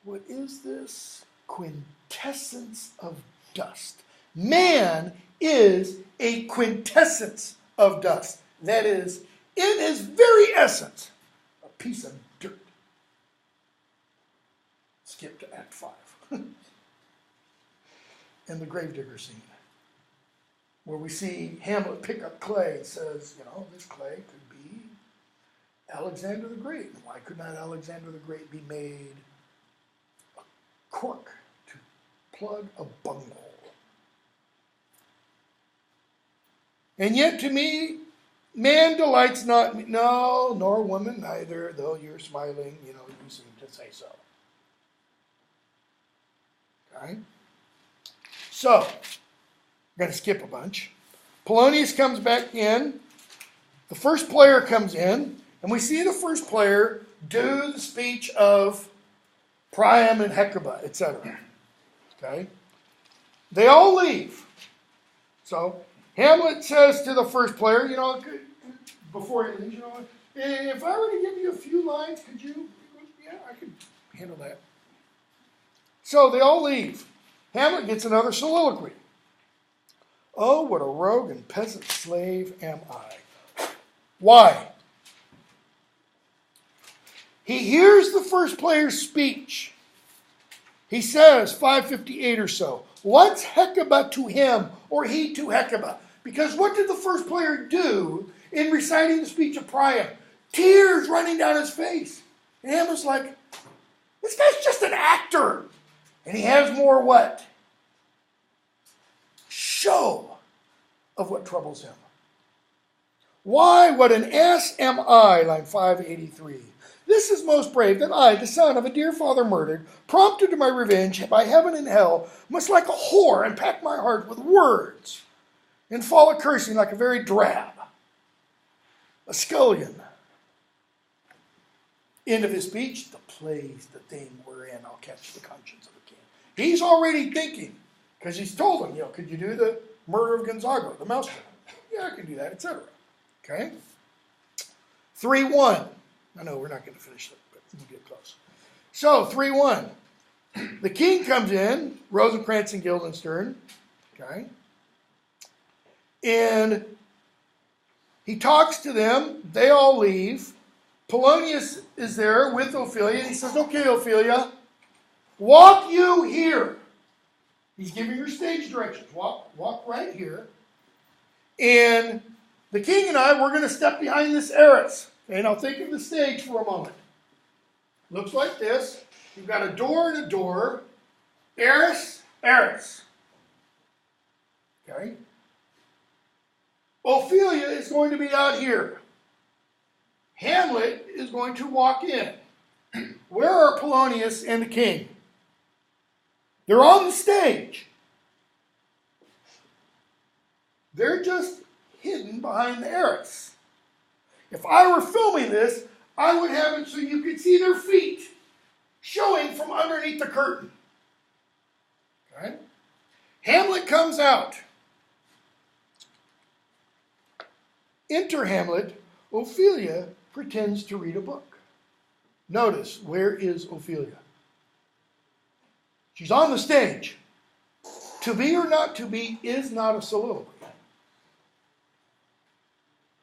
what is this? Quintessence of dust. Man is a quintessence of dust. That is, in his very essence, a piece of dirt. Skip to Act 5. And the gravedigger scene, where we see Hamlet pick up clay and says, this clay could be Alexander the Great. Why could not Alexander the Great be made a cork to plug a bunghole? And yet to me, man delights not, no, nor woman neither, though you're smiling, you seem to say so. Okay? So, I'm going to skip a bunch. Polonius comes back in. The first player comes in, and we see the first player do the speech of Priam and Hecuba, etc. Okay? They all leave. So Hamlet says to the first player, before he leaves, if I were to give you a few lines, could you? Yeah, I could handle that. So they all leave. Hamlet gets another soliloquy. Oh, what a rogue and peasant slave am I. Why? He hears the first player's speech. He says, 558 or so, what's Hecuba to him, or he to Hecuba? Because what did the first player do in reciting the speech of Priam? Tears running down his face. And Hamlet's like, this guy's just an actor. And he has more what? Show of what troubles him. Why, what an ass am I, line 583. This is most brave that I, the son of a dear father murdered, prompted to my revenge by heaven and hell, must like a whore unpack my heart with words, and fall a cursing like a very drab, a scullion. End of his speech, the play's the thing wherein I'll catch the conscience of the king. He's already thinking, because he's told him, could you do the murder of Gonzago, the mousetrap? Yeah, I can do that, etc. Okay? 3-1. I know we're not going to finish it, but we'll get close. So, 3-1. The king comes in, Rosencrantz and Guildenstern, okay? And he talks to them. They all leave. Polonius is there with Ophelia, and he says, okay, Ophelia, walk you here. He's giving her stage directions. Walk right here. And the king and I, we're going to step behind this arras. And I'll think of the stage for a moment. Looks like this. You've got a door and a door. Arras, arras. Okay? Ophelia is going to be out here. Hamlet is going to walk in. Where are Polonius and the king? They're on the stage. They're just hidden behind the arras. If I were filming this, I would have it so you could see their feet showing from underneath the curtain. Okay? Hamlet comes out. Enter Hamlet. Ophelia pretends to read a book. Notice, where is Ophelia? She's on the stage. To be or not to be is not a soliloquy.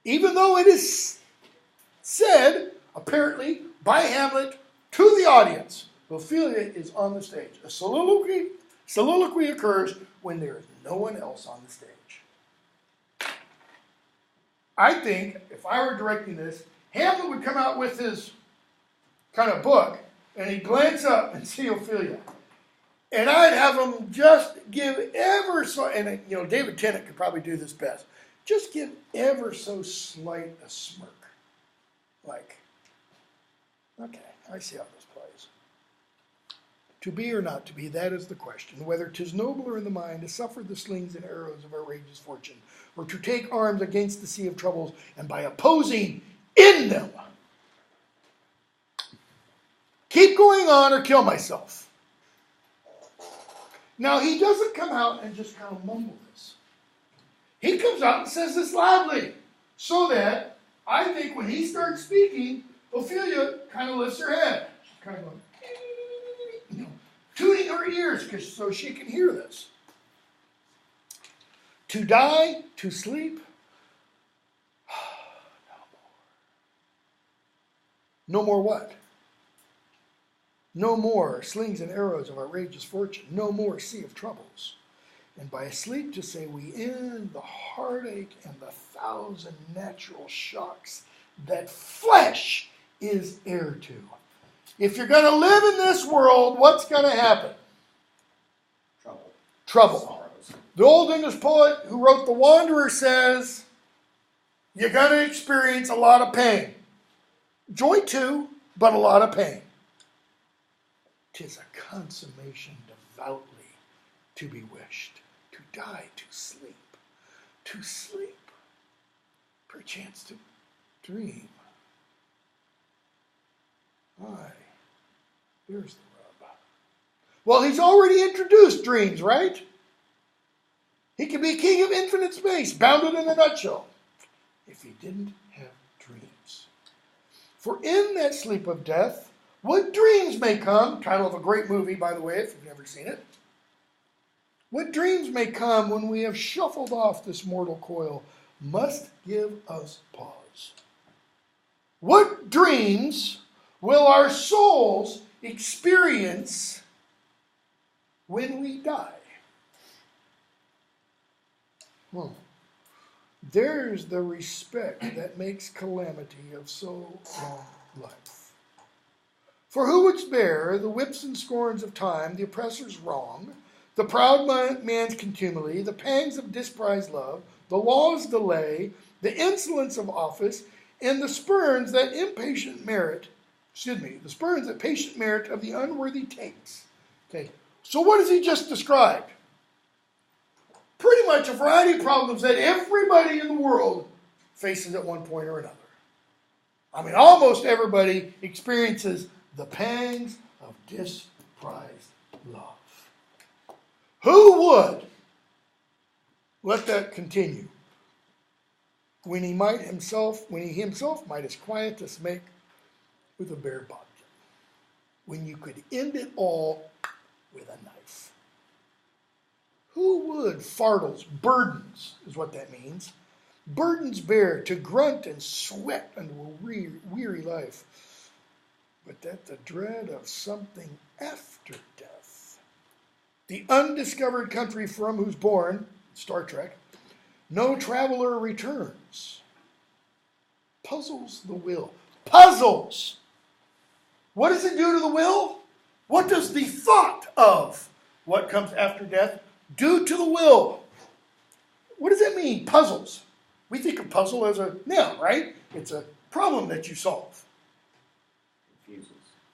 Even though it is said, apparently, by Hamlet to the audience, Ophelia is on the stage. A soliloquy occurs when there is no one else on the stage. I think, if I were directing this, Hamlet would come out with his kind of book, and he'd glance up and see Ophelia. And I'd have him just give ever so, and David Tennant could probably do this best, just give ever so slight a smirk. Like, okay, I see how this plays. To be or not to be, that is the question. Whether 'tis nobler in the mind to suffer the slings and arrows of outrageous fortune, or to take arms against the sea of troubles, and by opposing in them, keep going on or kill myself. Now, he doesn't come out and just kind of mumble this. He comes out and says this loudly, so that I think when he starts speaking, Ophelia kind of lifts her head. She's kind of going, tuning her ears so she can hear this. To die, to sleep, no more what? No more slings and arrows of outrageous fortune. No more sea of troubles. And by sleep to say we end the heartache and the 1,000 natural shocks that flesh is heir to. If you're going to live in this world, what's going to happen? Trouble. Sorrows. The old English poet who wrote The Wanderer says, you're going to experience a lot of pain. Joy too, but a lot of pain. 'Tis a consummation devoutly to be wished, to die, to sleep, perchance to dream. Aye, there's the rub. Well, he's already introduced dreams, right? He could be king of infinite space, bounded in a nutshell, if he didn't have dreams. For in that sleep of death, what dreams may come, title of a great movie, by the way, if you've never seen it. What dreams may come when we have shuffled off this mortal coil must give us pause. What dreams will our souls experience when we die? There's the respect that makes calamity of so long life. For who would spare the whips and scorns of time, the oppressor's wrong, the proud man's contumely, the pangs of disprized love, the law's delay, the insolence of office, and the spurns that patient merit of the unworthy takes. Okay, so what has he just described? Pretty much a variety of problems that everybody in the world faces at one point or another. I mean, almost everybody experiences the pangs of disprized love. Who would let that continue when he himself might as quiet as make with a bare bodkin, when you could end it all with a knife? Who would fardels, burdens is what that means, burdens bear, to grunt and sweat under a weary life, but that the dread of something after death, the undiscovered country from whose bourne, Star Trek, no traveler returns, puzzles the will. Puzzles! What does it do to the will? What does the thought of what comes after death do to the will? What does that mean, puzzles? We think of puzzle as a noun, right? It's a problem that you solve.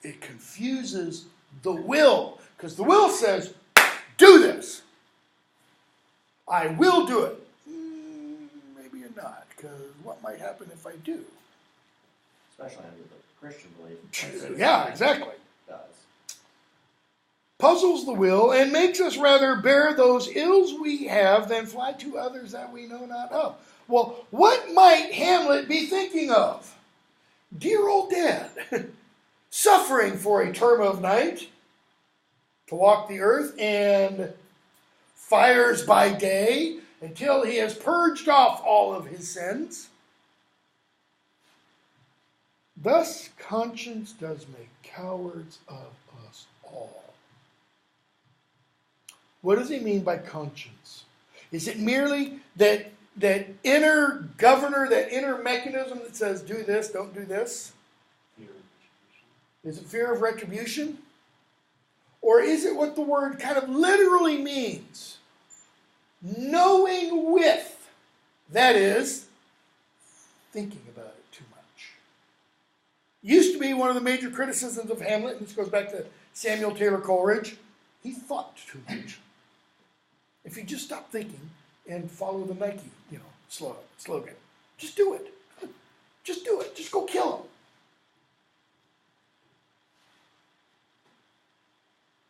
It confuses the will, because the will says, do this. I will do it. Maybe you're not, because what might happen if I do? Especially under the Christian belief. Yeah, exactly. Does. Puzzles the will and makes us rather bear those ills we have than fly to others that we know not of. Well, what might Hamlet be thinking of? Dear old dad, suffering for a term of night to walk the earth and fires by day until he has purged off all of his sins. Thus conscience does make cowards of us all. What does he mean by conscience? Is it merely that inner governor, that inner mechanism that says do this, don't do this? Is it fear of retribution? Or is it what the word kind of literally means? Knowing with, that is, thinking about it too much. Used to be one of the major criticisms of Hamlet, and this goes back to Samuel Taylor Coleridge. He thought too much. If you just stop thinking and follow the Nike, slogan, just do it. Just do it. Just go kill him.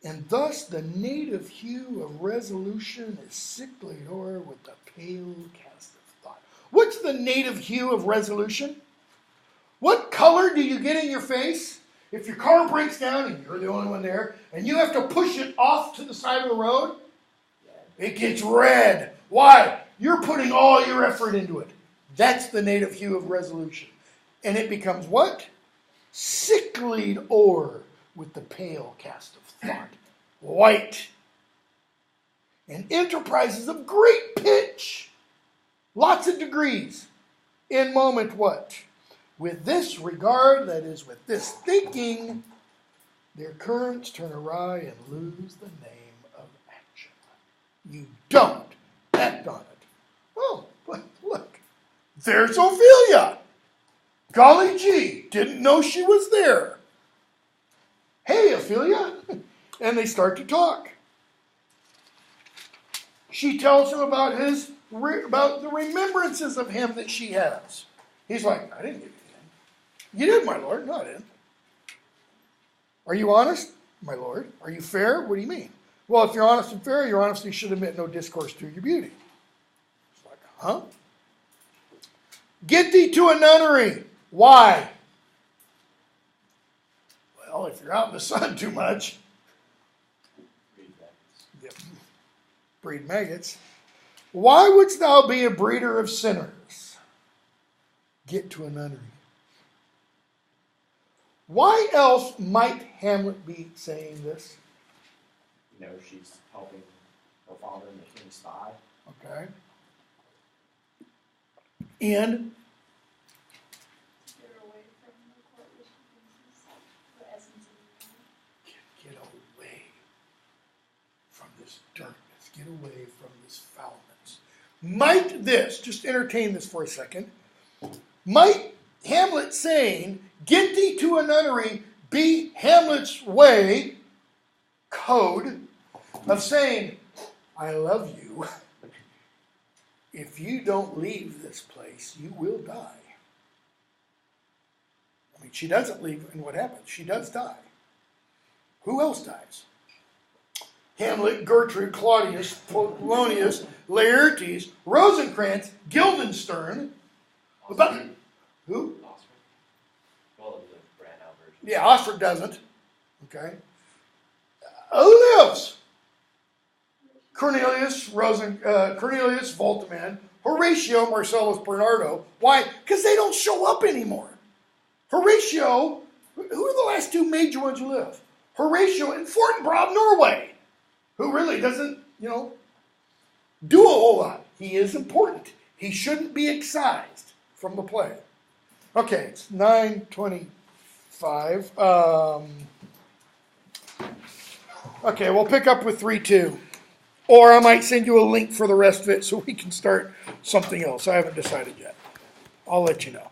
And thus the native hue of resolution is sicklied o'er with the pale cast of thought. What's the native hue of resolution? What color do you get in your face if your car breaks down and you're the only one there and you have to push it off to the side of the road? It gets red. Why? You're putting all your effort into it. That's the native hue of resolution. And it becomes what? Sicklied o'er with the pale cast of thought. White. And enterprises of great pitch. Lots of degrees. In moment what? With this regard, that is, with this thinking, their currents turn awry and lose the name of action. You don't act on it. Oh, but look, there's Ophelia. Golly gee, didn't know she was there. Hey, Ophelia. And they start to talk. She tells him about the remembrances of him that she has. He's like, I didn't give you that. You did, my lord. No, I didn't. Are you honest, my lord? Are you fair? What do you mean? Well, if you're honest and fair, your honesty should admit no discourse to your beauty. Huh? Get thee to a nunnery. Why? Well, if you're out in the sun too much, Read that. yep, breed maggots. Why wouldst thou be a breeder of sinners? Get to a nunnery. Why else might Hamlet be saying this? You know, she's helping her father in the king's spy. Okay. And Get her away from the court where she thinks is the essence of the get away from this darkness. Get away from this foulness. Might this, just entertain this for a second, might Hamlet saying, get thee to a nunnery, be Hamlet's way, code of saying, I love you. If you don't leave this place, you will die. I mean, she doesn't leave, and what happens? She does die. Who else dies? Hamlet, Gertrude, Claudius, Polonius, Laertes, Rosencrantz, Guildenstern. About, who? Oscar. Well, the Branagh version. Yeah, Osford doesn't. Okay. Who lives? Cornelius, Cornelius, Voltaman, Horatio, Marcellus, Bernardo. Why? Because they don't show up anymore. Horatio, who are the last two major ones who live? Horatio in Fortinbras, Norway, who really doesn't, do a whole lot. He is important. He shouldn't be excised from the play. Okay, it's 9:25. Okay, we'll pick up with 3:2. Or I might send you a link for the rest of it so we can start something else. I haven't decided yet. I'll let you know.